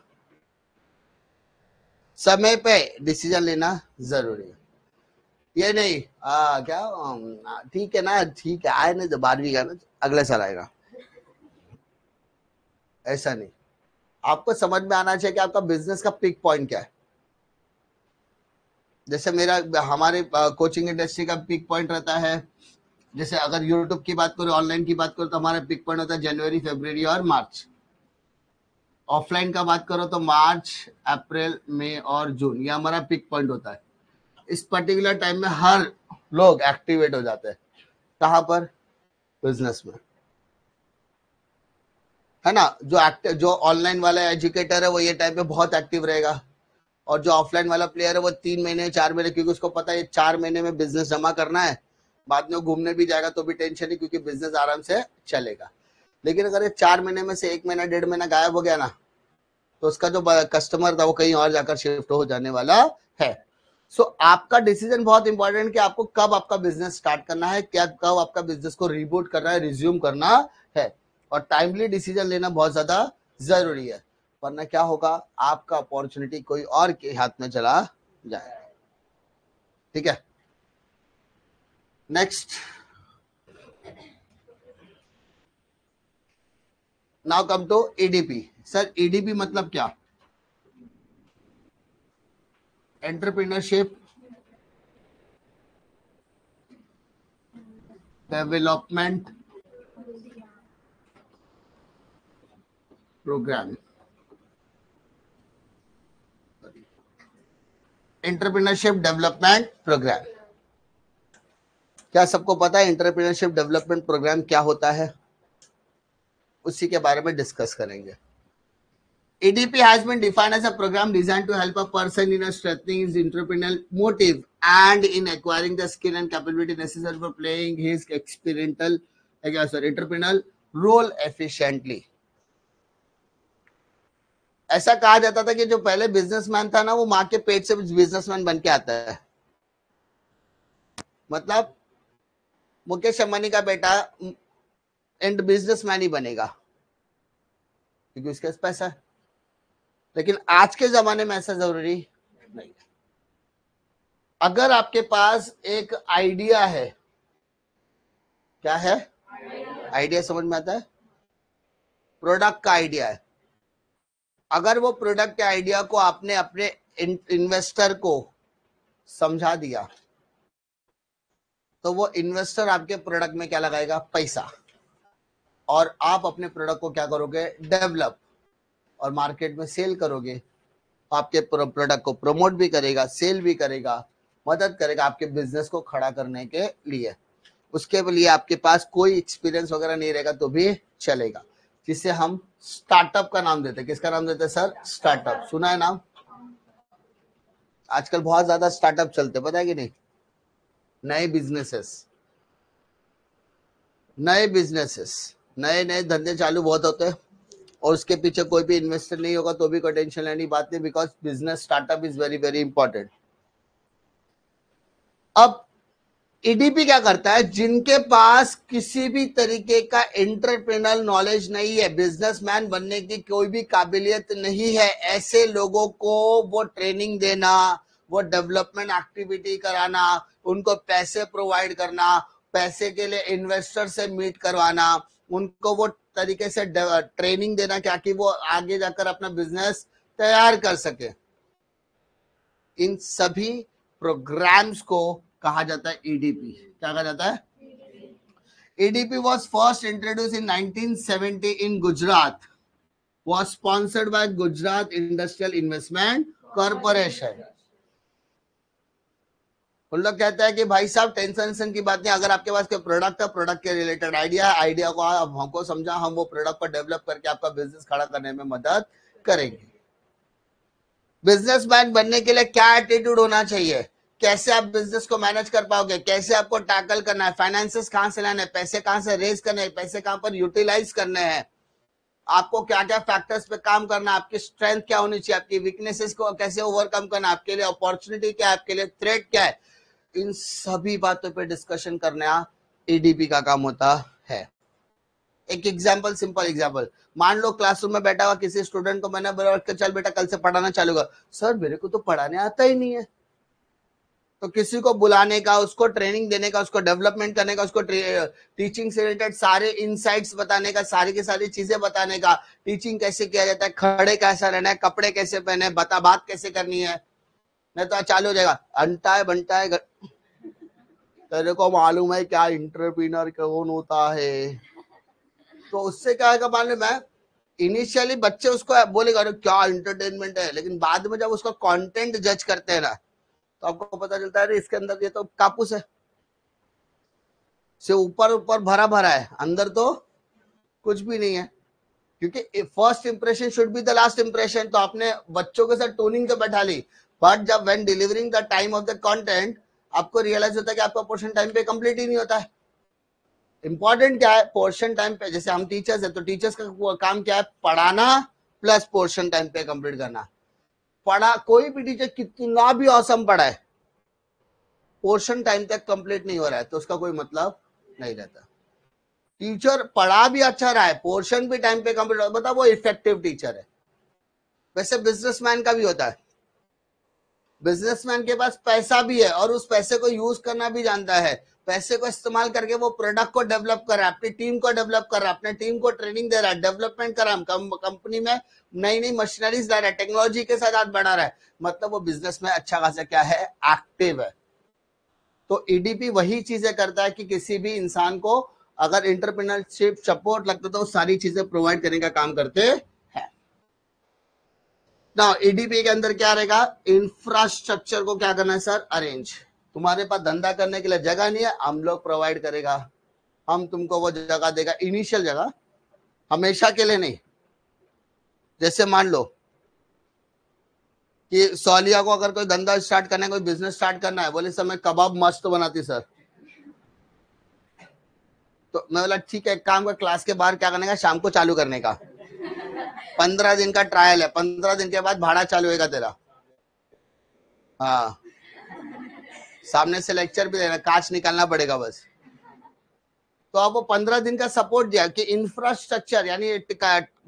समय पे डिसीजन लेना जरूरी है। ये नहीं क्या ठीक है ना, ठीक है आए नहीं तो 12वीं का ना अगले साल आएगा, ऐसा नहीं। आपको समझ में आना चाहिए कि आपका बिजनेस का पिक पॉइंट क्या है। जैसे हमारे कोचिंग इंडस्ट्री का पिक पॉइंट रहता है, जैसे अगर यूट्यूब की बात करो, ऑनलाइन की बात करो तो हमारा पिक पॉइंट होता है जनवरी, फरवरी और मार्च। ऑफलाइन का बात करो तो मार्च, अप्रैल, मई और जून, ये हमारा पिक पॉइंट होता है। इस पर्टिकुलर टाइम में हर लोग एक्टिवेट हो जाते हैं। कहां पर? बिजनेस में, है ना? जो ऑनलाइन वाला एजुकेटर है वो ये टाइम पे बहुत एक्टिव रहेगा, और जो ऑफलाइन वाला प्लेयर है वो 3 महीने 4 महीने, क्योंकि उसको पता है 4 महीने में बिजनेस जमा करना है, बाद में घूमने भी जाएगा तो भी टेंशन नहीं, क्योंकि बिजनेस आराम से चलेगा। लेकिन अगर ये 4 महीने में से 1 महीना 1.5 महीना गायब हो गया ना, तो उसका जो कस्टमर था वो कहीं और जाकर शिफ्ट हो जाने वाला है। सो आपका डिसीजन बहुत इंपॉर्टेंट कि आपको कब आपका बिजनेस स्टार्ट करना है, क्या कब आपका बिजनेस को रिबूट करना है, रिज्यूम करना है, और टाइमली डिसीजन लेना बहुत ज्यादा जरूरी है। वरना क्या होगा, आपका अपॉर्चुनिटी कोई और के हाथ में चला जाएगा। ठीक है, next. Now come to EDP. Sir EDP मतलब क्या? Entrepreneurship development programme. Entrepreneurship development programme, क्या सबको पता है एंटरप्रेन्योरशिप डेवलपमेंट प्रोग्राम क्या होता है? उसी के बारे में डिस्कस करेंगे। EDP has been defined as a program designed to help a person in strengthening his entrepreneurial motive and in acquiring the skill and capability necessary for playing his entrepreneurial role efficiently. ऐसा कहा जाता था कि जो पहले businessman था ना, वो माँ के पेट से बिजनेसमैन बन के आता है। मतलब मुकेश अंबानी का बेटा एंड बिजनेसमैन ही बनेगा क्योंकि उसके पास पैसा है। लेकिन आज के जमाने में ऐसा जरूरी नहीं है। अगर आपके पास एक आइडिया है, क्या है आइडिया? समझ में आता है? प्रोडक्ट का आइडिया है। अगर वो प्रोडक्ट के आइडिया को आपने अपने इन्वेस्टर को समझा दिया, तो वो इन्वेस्टर आपके प्रोडक्ट में क्या लगाएगा? पैसा। और आप अपने प्रोडक्ट को क्या करोगे? डेवलप, और मार्केट में सेल करोगे। आपके प्रोडक्ट को प्रमोट भी करेगा, सेल भी करेगा, मदद करेगा आपके बिजनेस को खड़ा करने के लिए। उसके लिए आपके पास कोई एक्सपीरियंस वगैरह नहीं रहेगा तो भी चलेगा, जिसे हम स्टार्टअप का नाम देते हैं। किसका नाम देते हैं सर? स्टार्टअप। सुना है नाम? आजकल बहुत ज्यादा स्टार्टअप चलते, पता है कि नहीं? नए बिजनेसेस, नए नए धंधे चालू बहुत होते हैं, और उसके पीछे कोई भी इन्वेस्टर नहीं होगा तो भी कोई टेंशन लेने की बात नहीं, because business startup is very very important. अब ईडीपी क्या करता है? जिनके पास किसी भी तरीके का एंटरप्रेन्योरल नॉलेज नहीं है, बिजनेसमैन बनने की कोई भी काबिलियत नहीं है, ऐसे लोगों को वो ट्रेनिंग देना, वो डेवलपमेंट एक्टिविटी कराना, उनको पैसे प्रोवाइड करना, पैसे के लिए इन्वेस्टर से मीट करवाना, उनको वो तरीके से ट्रेनिंग देना क्या कि वो आगे जाकर अपना बिजनेस तैयार कर सके। इन सभी प्रोग्राम्स को कहा जाता है ईडीपी। क्या कहा जाता है? EDP was first introduce in 1970 in Gujarat, was sponsored by Gujarat Industrial Investment Corporation। उन लोग कहते हैं कि भाई साहब टेंशन की बात नहीं, अगर आपके पास कोई प्रोडक्ट है, प्रोडक्ट के रिलेटेड आइडिया है, आइडिया को आप हमको समझा, हम वो प्रोडक्ट को डेवलप करके आपका बिजनेस खड़ा करने में मदद करेंगे। बिजनेसमैन बनने के लिए क्या एटीट्यूड होना चाहिए, कैसे आप बिजनेस को मैनेज कर पाओगे, कैसे आपको टैकल करना है, फाइनेंसेस कहां से लाना है, पैसे कहां से रेज करने हैं, पैसे कहां पर यूटिलाइज करने हैं, आपको क्या क्या फैक्टर्स पे काम करना, आपकी स्ट्रेंथ क्या होनी चाहिए, आपकी वीकनेसेस को कैसे ओवरकम करना, आपके लिए अपॉर्चुनिटी क्या है, आपके लिए थ्रेट क्या है, इन सभी बातों पे डिस्कशन करना एडीपी का काम होता है। एक एग्जांपल, सिंपल एग्जांपल, मान लो क्लासरूम में बैठा हुआ किसी स्टूडेंट को मैंने बोला चल बेटा कल से पढ़ाना चालू कर, सर मेरे को तो पढ़ाने आता ही नहीं है। तो किसी को बुलाने का, उसको ट्रेनिंग देने का, उसको डेवलपमेंट करने का, उसको टीचिंग से रिलेटेड सारे इनसाइट्स बताने का, सारी की सारी चीजें बताने का, टीचिंग कैसे किया जाता है, खड़े कैसा रहना है, कपड़े कैसे पहने, बात कैसे करनी है, नहीं तो चालू हो जाएगा अंटा है बंटा है, तेरे को मालूम है क्या इंटरप्रेन्योर कौन होता है। तो उससे क्या है मालूम है, इनिशियली बच्चे उसको बोलेगा क्या इंटरटेनमेंट है, लेकिन बाद में जब उसका कंटेंट जज करते हैं ना, तो आपको पता चलता है इसके अंदर ये तो कापूस है, से ऊपर ऊपर भरा भरा है, अंदर तो कुछ भी नहीं है। क्योंकि first impression should be the last impression. तो आपने बच्चों के साथ टोनिंग तो बैठा ली, बट जब when delivering the time of the content आपको रियलाइज होता है कि आपका पोर्शन टाइम पे कंप्लीट ही नहीं होता है। इंपॉर्टेंट क्या है, पोर्शन टाइम पे, जैसे हम टीचर्स है तो टीचर्स का काम क्या है, पढ़ाना प्लस पोर्शन टाइम पे कंप्लीट करना। पढ़ा कोई भी टीचर कितना भी औसम पढ़ाए, पोर्शन टाइम तक कंप्लीट नहीं हो रहा है तो उसका कोई मतलब नहीं रहता। टीचर पढ़ा भी अच्छा रहा है, पोर्शन भी टाइम पे कंप्लीट हो, बताओ वो इफेक्टिव टीचर है। वैसे बिजनेसमैन का भी होता है, बिजनेसमैन के पास पैसा भी है और उस पैसे को यूज करना भी जानता है, पैसे को इस्तेमाल करके वो प्रोडक्ट को डेवलप कर रहा है, अपनी टीम को डेवलप कर रहा है, अपने टीम को ट्रेनिंग दे रहा है, डेवलपमेंट कर रहा है, कंपनी में नई नई मशीनरीज ला रहा है, टेक्नोलॉजी के साथ हाथ बढ़ा रहा है, मतलब वो बिजनेस में अच्छा खासा क्या है, एक्टिव है। तो ईडीपी वही चीजें करता है कि किसी भी इंसान को अगर एंटरप्रेन्योरशिप सपोर्ट लगता तो सारी चीजें प्रोवाइड करने का काम करते हैं। ना ईडीपी के अंदर क्या रहेगा, इंफ्रास्ट्रक्चर को क्या करना है सर, अरेंज। तुम्हारे पास धंधा करने के लिए जगह नहीं है, हम लोग प्रोवाइड करेगा, हम तुमको वो जगह देगा, इनिशियल जगह, हमेशा के लिए नहीं। जैसे मान लो कि सोलिया को अगर कोई धंधा स्टार्ट करना है, कोई बिजनेस स्टार्ट करना है, बोले सर मैं कबाब मस्त बनाती सर, तो मैं बोला ठीक है, एक काम कर, क्लास के बाहर क्या करने का, शाम को चालू करने का, 15 दिन का ट्रायल है, 15 दिन के बाद भाड़ा चालू होगा तेरा। हाँ, सामने से लेक्चर भी देना, कांच निकालना पड़ेगा बस। तो आप वो 15 दिन का सपोर्ट दिया कि इंफ्रास्ट्रक्चर यानी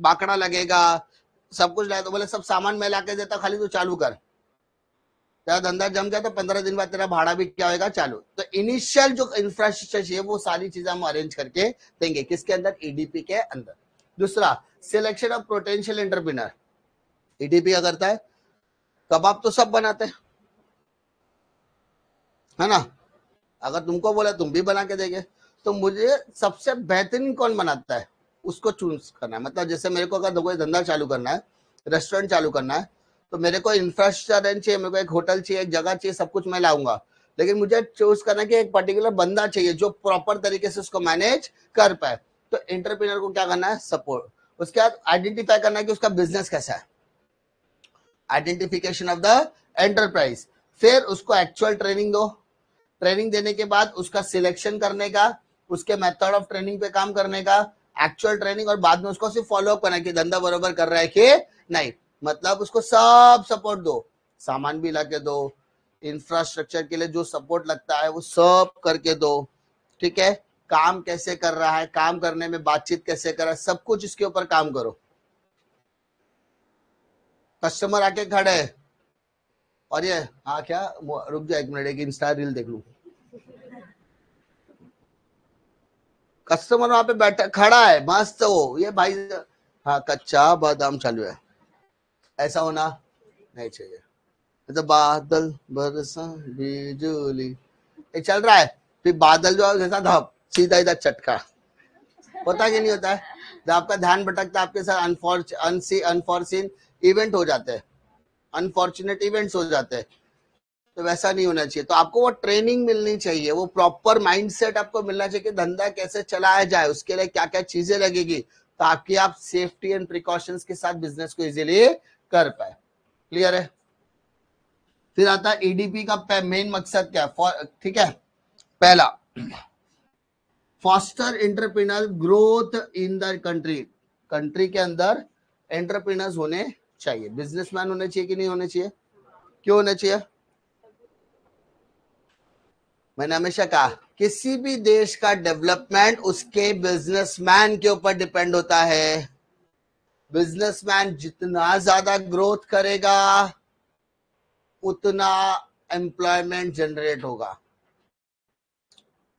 बाकड़ा लगेगा, सब कुछ लाए, तो बोले सब सामान मैं लाके देता, खाली तू चालू कर, तेरा धंधा जम गया तो 15 दिन बाद तेरा भाड़ा भी क्या होगा, चालू। तो इनिशियल जो इंफ्रास्ट्रक्चर चाहिए वो सारी चीजें हम अरेंज करके देंगे, किसके अंदर, ईडीपी के अंदर। दूसरा, selection of potential entrepreneur. EDP क्या करता है, कबाब तो सब बनाते हैं, है ना, अगर तुमको बोला तुम भी बना के देंगे, तो मुझे सबसे बेहतरीन कौन बनाता है उसको चूज करना है। मतलब जैसे मेरे को अगर कोई धंधा चालू करना है, रेस्टोरेंट चालू करना है, तो मेरे को इंफ्रास्ट्रक्चर चाहिए, मेरे को एक होटल चाहिए, एक जगह चाहिए, सब कुछ मैं लाऊंगा, लेकिन मुझे चूज करना कि एक पर्टिकुलर बंदा चाहिए जो प्रॉपर तरीके से उसको मैनेज कर पाए। तो एंटरप्रेन्योर को क्या करना है, सपोर्ट। उसके बाद आइडेंटिफाई करना है कि उसका बिजनेस कैसा है, आइडेंटिफिकेशन ऑफ द एंटरप्राइज। फिर उसको एक्चुअल ट्रेनिंग दो, ट्रेनिंग देने के बाद उसका सिलेक्शन करने का, उसके मेथड ऑफ ट्रेनिंग पे काम करने का, एक्चुअल ट्रेनिंग, और बाद में उसको सिर्फ फॉलो अप करना कि धंधा बरोबर कर रहा है कि नहीं। मतलब उसको सब सपोर्ट दो, सामान भी ला के दो, इंफ्रास्ट्रक्चर के लिए जो सपोर्ट लगता है वो सब करके दो, ठीक है, काम कैसे कर रहा है, काम करने में बातचीत कैसे कर रहा है, सब कुछ इसके ऊपर काम करो। कस्टमर आके खड़े है और ये हाँ क्या, रुक जा एक मिनट, एक इंस्टा रील देख लूं, कस्टमर वहां पे बैठा खड़ा है मस्त, वो ये भाई हाँ कच्चा बादाम चालू है, ऐसा होना नहीं चाहिए। तो बादल बरसा बिजली, ये चल रहा है, फिर बादल जो है जैसा धप सीधा इधर चटका, होता कि नहीं होता है? जब आपका ध्यान भटकता है आपके साथ अनफॉर्सीन इवेंट हो जाते हैं, अनफॉर्चुनेट इवेंट्स हो जाते हैं, तो वैसा नहीं होना चाहिए। तो आपको वो ट्रेनिंग मिलनी चाहिए, वो प्रॉपर माइंडसेट आपको मिलना चाहिए कि धंधा कैसे चलाया जाए, उसके लिए क्या क्या चीजें लगेगी, ताकि आप सेफ्टी एंड प्रिकॉशंस के साथ बिजनेस को इजीली कर पाए। क्लियर है? फिर आता है ईडीपी का मेन मकसद क्या है, ठीक है? पहला, foster entrepreneur growth in the country, country के अंदर एंटरप्रेन्योर्स होने चाहिए, बिजनेसमैन होने चाहिए कि नहीं होने चाहिए? क्यों होने चाहिए? मैंने हमेशा कहा किसी भी देश का डेवलपमेंट उसके बिजनेसमैन के ऊपर डिपेंड होता है। बिजनेसमैन जितना ज्यादा ग्रोथ करेगा उतना एम्प्लॉयमेंट जनरेट होगा।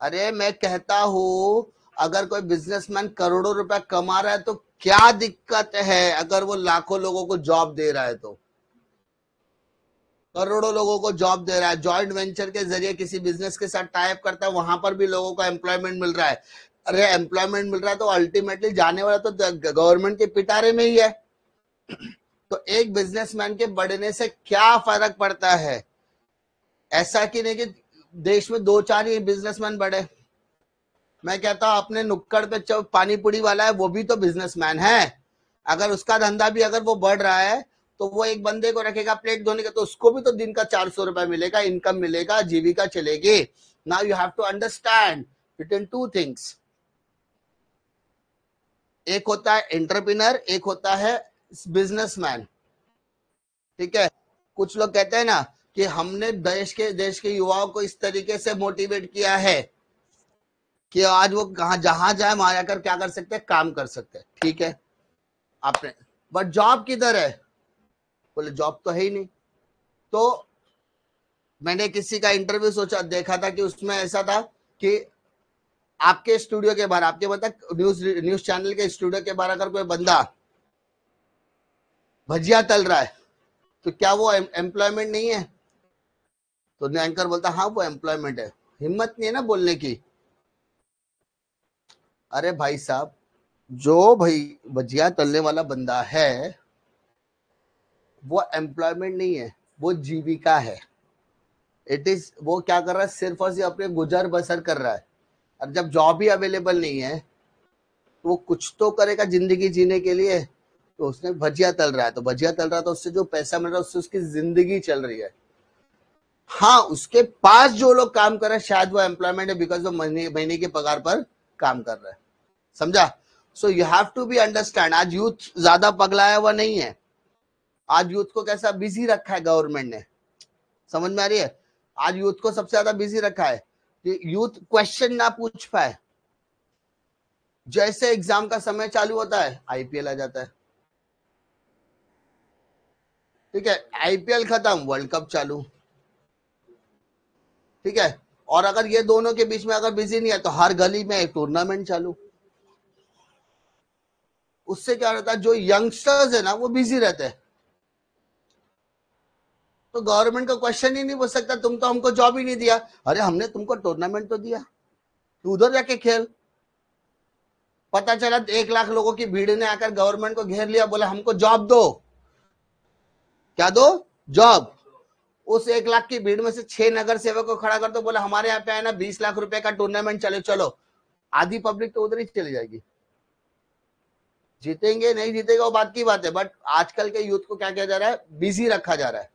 अरे मैं कहता हूं, अगर कोई बिजनेसमैन करोड़ों रुपया कमा रहा है तो क्या दिक्कत है अगर वो लाखों लोगों को जॉब दे रहा है? तो करोड़ों लोगों को जॉब दे रहा है, जॉइंट वेंचर के जरिए किसी बिजनेस के साथ टाइप करता है, वहां पर भी लोगों को एम्प्लॉयमेंट मिल रहा है। अरे एम्प्लॉयमेंट मिल रहा है तो अल्टीमेटली जाने वाला तो गवर्नमेंट के पिटारे में ही है। तो एक बिजनेसमैन के बढ़ने से क्या फर्क पड़ता है? ऐसा कि नहीं कि देश में 2-4 ही बिजनेसमैन बढ़े। मैं कहता हूं अपने नुक्कड़ पे पानी पूरी वाला है वो भी तो बिजनेसमैन है। अगर उसका धंधा भी अगर वो बढ़ रहा है तो वो एक बंदे को रखेगा प्लेट धोने का, तो उसको भी तो दिन का 400 रुपया मिलेगा, इनकम मिलेगा, जीविका चलेगी। Now you have to understand between two things, एक होता है एंटरप्रेन्योर, एक होता है बिजनेसमैन। ठीक है? कुछ लोग कहते हैं ना कि हमने देश के युवाओं को इस तरीके से मोटिवेट किया है कि आज वो जहां जाए वहां जाकर क्या कर सकते हैं, काम कर सकते हैं। ठीक है आपने, बट जॉब किधर है? बोले जॉब तो है ही नहीं। तो मैंने किसी का इंटरव्यू देखा था कि उसमें ऐसा था कि आपके स्टूडियो के बाहर, आपके मतलब न्यूज चैनल के स्टूडियो के बाहर अगर कोई बंदा भजिया तल रहा है तो क्या वो एम्प्लॉयमेंट नहीं है? तो एंकर बोलता हाँ वो एम्प्लॉयमेंट है। हिम्मत नहीं है ना बोलने की। अरे भाई साहब, जो भाई भजिया तलने वाला बंदा है वो एम्प्लॉयमेंट नहीं है, वो जीविका है। इट इज, वो क्या कर रहा है, सिर्फ और सिर्फ अपने गुजर बसर कर रहा है। और जब जॉब ही अवेलेबल नहीं है तो वो कुछ तो करेगा जिंदगी जीने के लिए। तो उसने भजिया तल रहा है, तो भजिया तल रहा है तो उससे जो पैसा मिल रहा है उससे उसकी जिंदगी चल रही है। हाँ, उसके पास जो लोग काम कर रहे हैं शायद वो एम्प्लॉयमेंट है, बिकॉज वो महीने के पगार पर काम कर रहे हैं। समझा? So you have to be understand. आज यूथ ज्यादा पगलाया हुआ नहीं है, आज यूथ को कैसा बिजी रखा है गवर्नमेंट ने। समझ में आ रही है? आज यूथ को सबसे ज्यादा बिजी रखा है कि यूथ क्वेश्चन ना पूछ पाए। जैसे एग्जाम का समय चालू होता है आईपीएल आ जाता है। ठीक है? आईपीएल खत्म, वर्ल्ड कप चालू। ठीक है? और अगर ये दोनों के बीच में अगर बिजी नहीं है तो हर गली में एक टूर्नामेंट चालू। उससे क्या रहता है, जो यंगस्टर्स है ना वो बिजी रहते हैं। तो गवर्नमेंट का क्वेश्चन ही नहीं पूछ सकता तुम तो हमको जॉब ही नहीं दिया। अरे हमने तुमको टूर्नामेंट तो दिया, तू उधर जाके खेल। पता चला 1 लाख लोगों की भीड़ ने आकर गवर्नमेंट को घेर लिया, बोला हमको जॉब दो। क्या दो? जॉब। उस 1 लाख की भीड़ में से 6 नगर सेवक को खड़ा कर दो, बोला हमारे यहाँ पे है ना 20 लाख रुपए का टूर्नामेंट चले, चलो। आधी पब्लिक तो उधर ही चली जाएगी। जीतेंगे नहीं जीतेगा वो बात की बात है, बट आजकल के यूथ को क्या किया जा रहा है, बिजी रखा जा रहा है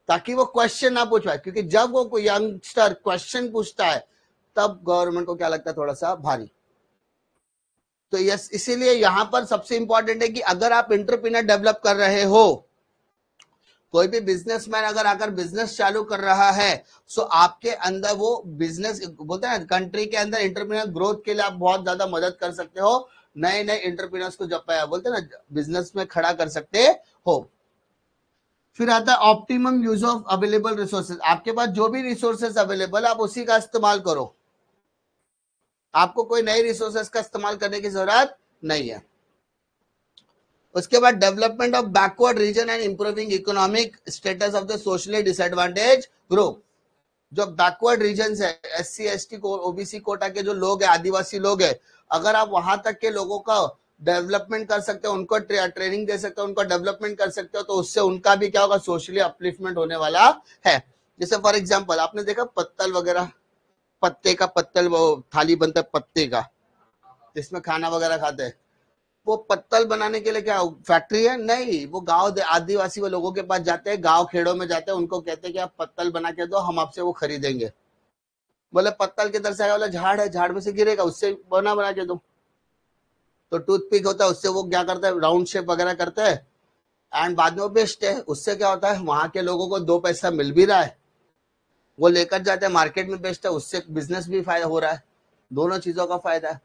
ताकि वो क्वेश्चन ना पूछ पाए। क्योंकि जब वो यंगस्टर क्वेश्चन पूछता है तब गवर्नमेंट को क्या लगता है, थोड़ा सा भारी। तो यस, इसीलिए यहां पर सबसे इंपॉर्टेंट है कि अगर आप एंटरप्रेन्योर डेवलप कर रहे हो, कोई भी बिजनेसमैन अगर आकर बिजनेस चालू कर रहा है, सो आपके अंदर वो बिजनेस, बोलते हैं ना कंट्री के अंदर एंटरप्रेन्योर ग्रोथ के लिए आप बहुत ज्यादा मदद कर सकते हो। नए नए एंटरप्रेन्योर्स को जब बोलते हैं ना बिजनेस में खड़ा कर सकते हो। फिर आता है optimum use of available resources. आपके पास जो भी रिसोर्सेज अवेलेबल है आप उसी का इस्तेमाल करो, आपको कोई नए रिसोर्सेज का इस्तेमाल करने की जरूरत नहीं है। उसके बाद development of backward region and improving economic status of the socially disadvantage group. जो बैकवर्ड रीजन है, SC ST को OBC कोटा के जो लोग हैं, आदिवासी लोग हैं, अगर आप वहां तक के लोगों का डेवलपमेंट कर सकते हो, उनको ट्रेनिंग दे सकते हो, उनको डेवलपमेंट कर सकते हो, तो उससे उनका भी क्या होगा, सोशली अपलिफ्टमेंट होने वाला है। जैसे फॉर एग्जांपल आपने देखा पत्तल वगैरह, पत्ते का पत्तल, वो थाली बनता है पत्ते का, जिसमें खाना वगैरह खाते हैं, वो पत्तल बनाने के लिए क्या फैक्ट्री है? नहीं, वो गांव आदिवासी वो लोगों के पास जाते हैं, गांव खेड़ों में जाते हैं, उनको कहते हैं कि आप पत्तल बना के दो, हम आपसे वो खरीदेंगे। बोले पत्तल किधर से आएगा? बोला झाड़ है, झाड़ में से गिरेगा, उससे बना के दो। तो टूथपिक होता है, उससे वो क्या करता है, राउंड शेप वगैरह करते हैं, एंड बाद में वो बेचते हैं। उससे क्या होता है, वहां के लोगों को 2 पैसा मिल भी रहा है, वो लेकर जाते हैं मार्केट में बेचते हैं, उससे बिजनेस भी फायदा हो रहा है, दोनों चीजों का फायदा है।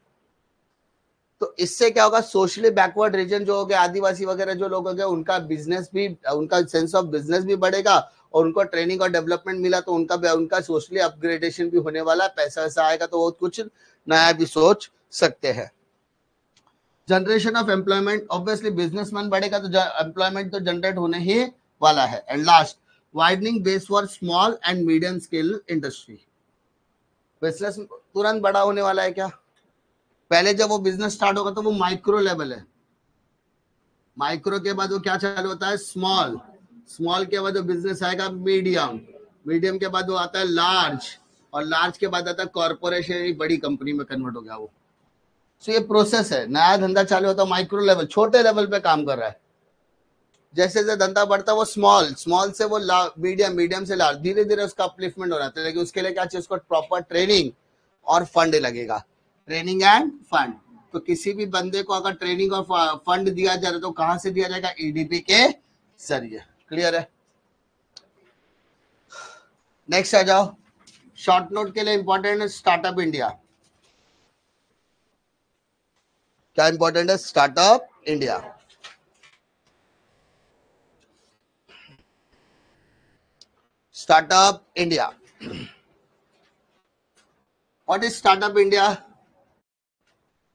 तो इससे क्या होगा, सोशली बैकवर्ड रीजन जो हो गया, आदिवासी वगैरह जो लोग हो गए, उनका बिजनेस भी, उनका सेंस ऑफ बिजनेस भी बढ़ेगा, और उनको ट्रेनिंग और डेवलपमेंट मिला, तो उनका सोशली अपग्रेडेशन भी होने वाला है, पैसा वैसा आएगा, तो वो कुछ नया भी सोच सकते हैं। Generation of employment, obviously businessman बढ़ेगा तो एम्प्लॉयमेंट तो जनरेट होने ही वाला है। And last, widening base for small and medium scale industry. Business तुरंत बड़ा होने वाला है क्या? पहले जब वो बिजनेस स्टार्ट होगा तो वो माइक्रो लेवल है, माइक्रो के बाद वो क्या चालू होता है, स्मॉल, स्मॉल के बाद वो बिजनेस आएगा मीडियम, मीडियम के बाद वो आता है लार्ज, और लार्ज के बाद आता है कॉर्पोरेशन, बड़ी कंपनी में कन्वर्ट हो गया वो। सो ये प्रोसेस है, नया धंधा चालू होता है माइक्रो लेवल, छोटे लेवल पे काम कर रहा है, जैसे जैसे धंधा बढ़ता है वो स्मॉल, स्मॉल से वो मीडियम, मीडियम से लार्ज, धीरे धीरे उसका अपलिफ्टमेंट हो रहा है। लेकिन उसके लिए क्या चाहिए, उसको प्रॉपर ट्रेनिंग और फंड लगेगा, ट्रेनिंग एंड फंड। तो किसी भी बंदे को अगर ट्रेनिंग और फंड दिया जा रहा है तो कहां से दिया जाएगा, EDP के जरिए। क्लियर है? नेक्स्ट आ जाओ, शॉर्ट नोट के लिए इंपॉर्टेंट है स्टार्टअप इंडिया। क्या इंपॉर्टेंट है? Startup India. Startup India, what is startup India?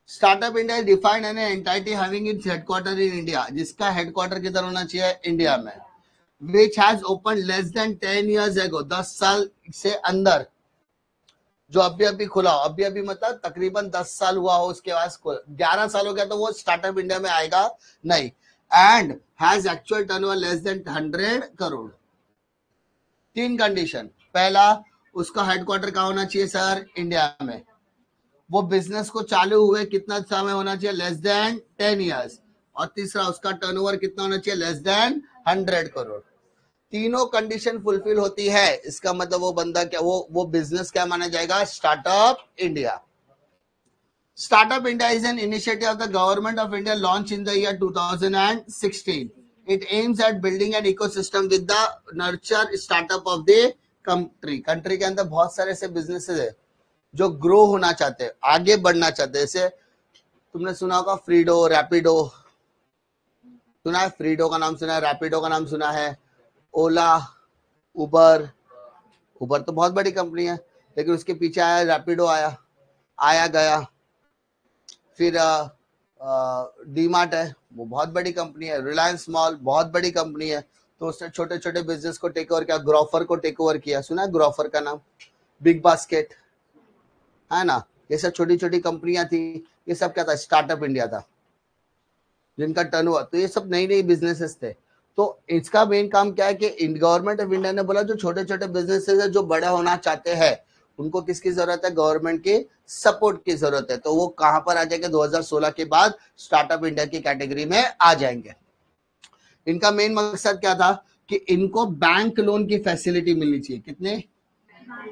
Startup India is defined an entity having its headquarter in India, जिसका हेडक्वार्टर किधर होना चाहिए, इंडिया में, which has open less than 10 years ago, 10 साल से अंदर, जो अभी अभी खुला हो, अभी अभी मतलब तकरीबन 10 साल हुआ हो, उसके बाद 11 साल हो गया तो वो स्टार्टअप इंडिया में आएगा नहीं। And has actual turnover less than 100 crore. 3 condition, पहला, उसका हेडक्वार्टर कहाँ होना चाहिए सर, इंडिया में, वो बिजनेस को चालू हुए कितना समय होना चाहिए, लेस देन 10 years, और तीसरा, उसका टर्नओवर कितना होना चाहिए, लेस देन 100 करोड़। तीनों कंडीशन फुलफिल होती है, इसका मतलब वो बंदा क्या, वो बिजनेस क्या माना जाएगा, startup India. Startup India is an initiative of the government of India launch in the year 2016. It aims at building an ecosystem with the nurture startup of the country. Country के अंदर बहुत सारे ऐसे businesses है जो grow होना चाहते हैं, आगे बढ़ना चाहते हैं। जैसे तुमने सुना होगा फ्रीडो, रैपिडो, सुना है? फ्रीडो का नाम सुना है, रैपिडो का नाम सुना है, ओला, उबर। उबर तो बहुत बड़ी कंपनी है, लेकिन उसके पीछे आया रैपिडो, आया गया। फिर डीमार्ट है, वो बहुत बड़ी कंपनी है। रिलायंस मॉल बहुत बड़ी कंपनी है, तो उसने छोटे छोटे बिजनेस को टेक ओवर किया, ग्रोफर को टेक ओवर किया, सुना है ग्रोफर का नाम, बिग बास्केट, है ना? ये सब छोटी छोटी कंपनियां थी, ये सब क्या था, स्टार्टअप इंडिया था, जिनका टर्नओवर, तो ये सब नई नई बिजनेसेस थे। तो इसका मेन काम क्या है कि गवर्नमेंट ऑफ इंडिया ने बोला जो छोटे छोटे बिजनेसेस है जो बड़ा होना चाहते हैं, उनको किसकी जरूरत है, गवर्नमेंट की सपोर्ट की जरूरत है। तो वो कहां पर आ जाएंगे, 2016 के बाद स्टार्टअप इंडिया की कैटेगरी में आ जाएंगे। इनका मेन मकसद क्या था कि इनको बैंक लोन की फैसिलिटी मिलनी चाहिए। कितने,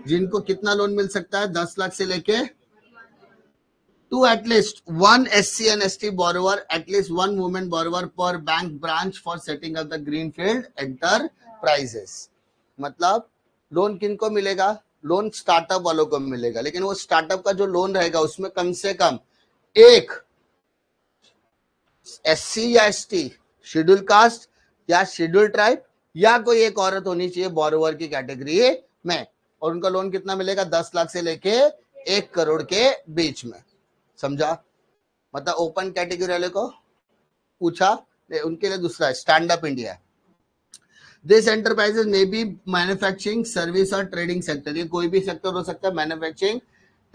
जिनको कितना लोन मिल सकता है, 10 लाख से लेके to at least one SC and ST borrower, at least one woman borrower per bank branch for setting up the greenfield enterprises. मतलब लोन किनको मिलेगा, लोन स्टार्टअप वालों को मिलेगा, लेकिन वो स्टार्टअप का जो लोन रहेगा उसमें कम से कम एक SC या ST, शेड्यूल कास्ट या शेड्यूल ट्राइब, या कोई एक औरत होनी चाहिए बोरोवर की कैटेगरी में, और उनका लोन कितना मिलेगा, 10 लाख से लेके 1 करोड़ के बीच में। समझा? मतलब ओपन कैटेगरी वाले को पूछा, उनके लिए दूसरा stand up India. This enterprises may be manufacturing, service और ट्रेडिंग सेक्टर, ये कोई भी सेक्टर हो सकता है, मैन्युफैक्चरिंग,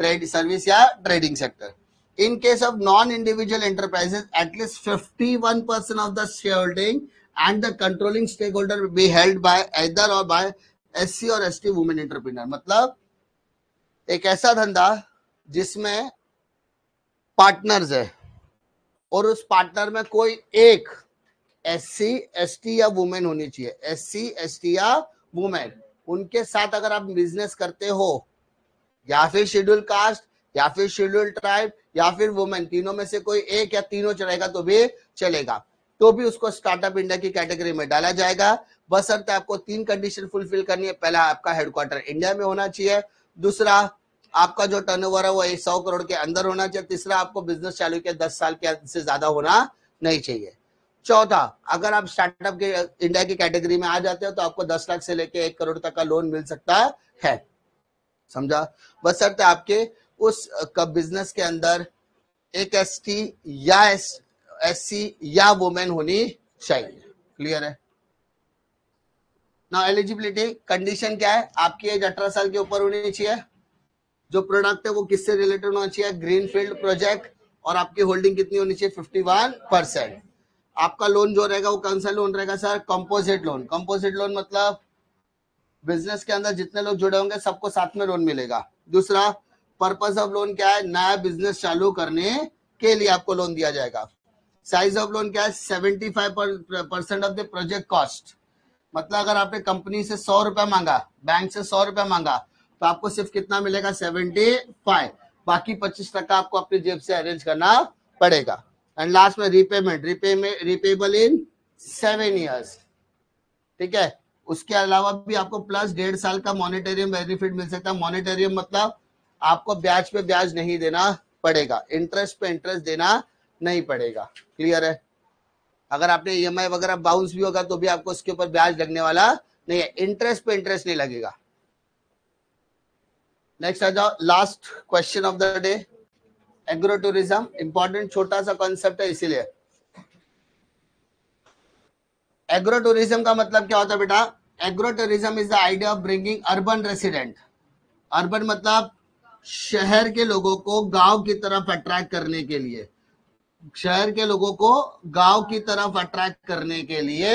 ट्रेड, सर्विस या trading sector. In case of non-individual enterprises, at least 51% of the shareholding and the controlling stakeholder will be held by either or by SC और ST women entrepreneur. मतलब एक ऐसा धंधा जिसमें पार्टनर्स है और उस पार्टनर में कोई एक SC ST या वुमेन होनी चाहिए. SC ST या वुमेन, उनके साथ अगर आप बिजनेस करते हो, या फिर शेड्यूल कास्ट, या फिर शेड्यूल ट्राइब, या फिर वुमेन, तीनों में से कोई एक या तीनों चलेगा तो भी चलेगा, तो भी उसको स्टार्टअप इंडिया की कैटेगरी में डाला जाएगा. बशर्ते आपको 3 कंडीशन फुलफिल करनी है. पहला, आपका हेडक्वार्टर इंडिया में होना चाहिए. दूसरा, आपका जो टर्नओवर है वो 100 करोड़ के अंदर होना चाहिए. तीसरा, आपको बिजनेस चालू के 10 साल के से ज्यादा होना नहीं चाहिए. चौथा, अगर आप स्टार्टअप के इंडिया की कैटेगरी में आ जाते हो तो आपको 10 लाख से लेके 1 करोड़ तक का लोन मिल सकता है. समझा? बशर्ते आपके उस बिजनेस के अंदर एक ST या SC या वुमेन होनी चाहिए. क्लियर है? ना एलिजिबिलिटी कंडीशन क्या है? आपकी एज 18 साल के ऊपर होनी चाहिए. जो प्रोडक्ट है वो किससे रिलेटेड होना चाहिए? Greenfield project. और आपकी होल्डिंग कितनी होनी चाहिए? 51%. आपका लोन जो रहेगा वो कौन सा लोन रहेगा sir? Composite loan. Composite loan मतलब बिजनेस के अंदर जितने लोग जुड़े होंगे सबको साथ में लोन मिलेगा. दूसरा, पर्पस ऑफ लोन क्या है? नया बिजनेस चालू करने के लिए आपको लोन दिया जाएगा. साइज ऑफ लोन क्या है? 75% ऑफ द प्रोजेक्ट कॉस्ट. मतलब अगर आपने कंपनी से 100 रुपया मांगा, बैंक से 100 रुपया मांगा, तो आपको सिर्फ कितना मिलेगा? 75. बाकी 25% आपको अपनी जेब से अरेंज करना पड़ेगा. एंड लास्ट में रीपेमेंट, रिपेबल इन 7 ईयर्स. ठीक है? उसके अलावा भी आपको प्लस 1.5 साल का मॉनेटरियम बेनिफिट मिल सकता है. मॉनेटरियम मतलब आपको ब्याज पे ब्याज नहीं देना पड़ेगा, इंटरेस्ट पे इंटरेस्ट देना नहीं पड़ेगा. क्लियर है? अगर आपने EMI वगैरह बाउंस भी होगा तो भी आपको उसके ऊपर ब्याज लगने वाला नहीं है, इंटरेस्ट पे इंटरेस्ट नहीं लगेगा. नेक्स्ट आ जाओ, last question of the day, agro tourism. Important छोटा सा कॉन्सेप्ट है, इसीलिए. एग्रो टूरिज्म का मतलब क्या होता है बेटा? Agro tourism is the idea of bringing urban resident. Urban मतलब शहर के लोगों को गांव की तरफ अट्रैक्ट करने के लिए, शहर के लोगों को गांव की तरफ अट्रैक्ट करने के लिए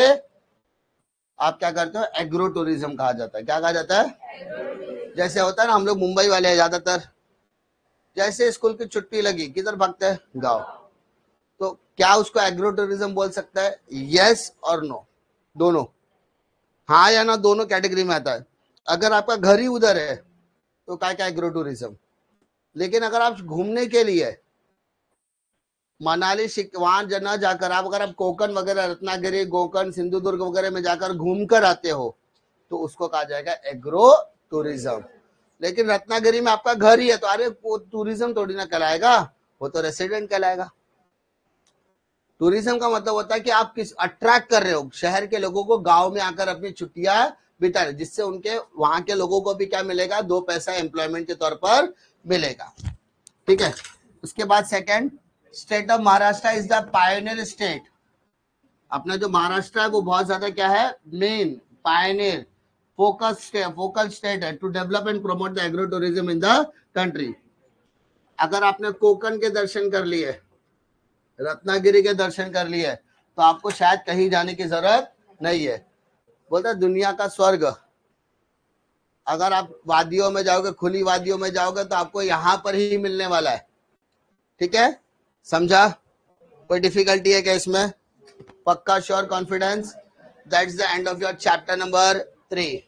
आप क्या करते हो? एग्रो टूरिज्म कहा जाता है. क्या कहा जाता है? जैसे होता है ना, हम लोग मुंबई वाले हैं ज्यादातर, जैसे स्कूल की छुट्टी लगी किधर भागते हैं? गांव. तो क्या उसको एग्रो टूरिज्म बोल सकता है? यस और नो, दोनों. हाँ या ना, दोनों कैटेगरी में आता है. अगर आपका घर ही उधर है तो क्या एग्रो टूरिज्म. लेकिन अगर आप घूमने के लिए मनाली वहां न जाकर आप अगर आप कोकण वगैरह, रत्नागिरी, गोकर्ण, सिंधुदुर्ग वगैरह में जाकर घूम कर आते हो तो उसको कहा जाएगा एग्रो टूरिज्म. लेकिन रत्नागिरी में आपका घर ही है तो अरे वो टूरिज्म थोड़ी ना कहलाएगा, वो तो रेसिडेंट कहलाएगा. टूरिज्म का मतलब होता है कि आप किस अट्रैक्ट कर रहे हो शहर के लोगों को गांव में आकर अपनी छुट्टियां बिता रहे, जिससे उनके वहां के लोगों को भी क्या मिलेगा? 2 पैसा एम्प्लॉयमेंट के तौर पर मिलेगा. ठीक है? उसके बाद second, state of Maharashtra is the pioneer state. अपना जो महाराष्ट्र है वो बहुत ज्यादा क्या है? मेन पायोनियर फोकल स्टेट है to develop and promote the agro tourism in the country. अगर आपने कोकण के दर्शन कर लिए, रत्नागिरी के दर्शन कर लिए, तो आपको शायद कहीं जाने की जरूरत नहीं है. बोलता दुनिया का स्वर्ग. अगर आप वादियों में जाओगे, खुली वादियों में जाओगे, तो आपको यहां पर ही मिलने वाला है. ठीक है? समझा? कोई डिफिकल्टी है क्या इसमें? पक्का, sure, confidence? That's the end of your chapter number 3.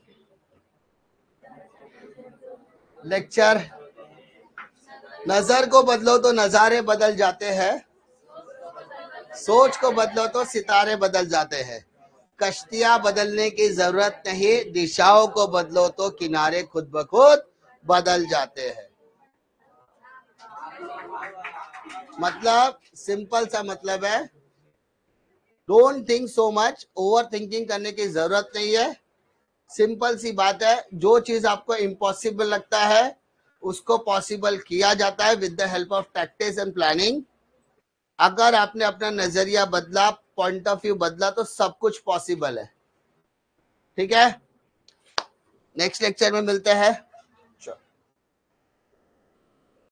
Lecture. नजर को बदलो तो नजारे बदल जाते हैं, सोच को बदलो तो सितारे बदल जाते हैं, कश्तियां बदलने की जरूरत नहीं, दिशाओं को बदलो तो किनारे खुद ब खुद बदल जाते हैं. मतलब सिंपल सा मतलब है, don't think so much. Over thinking करने की जरूरत नहीं है. सिंपल सी बात है, जो चीज आपको इम्पॉसिबल लगता है उसको पॉसिबल किया जाता है with the help of practice and planning. अगर आपने अपना नजरिया बदला, पॉइंट ऑफ व्यू बदला, तो सब कुछ पॉसिबल है. ठीक है, नेक्स्ट लेक्चर में मिलते हैं।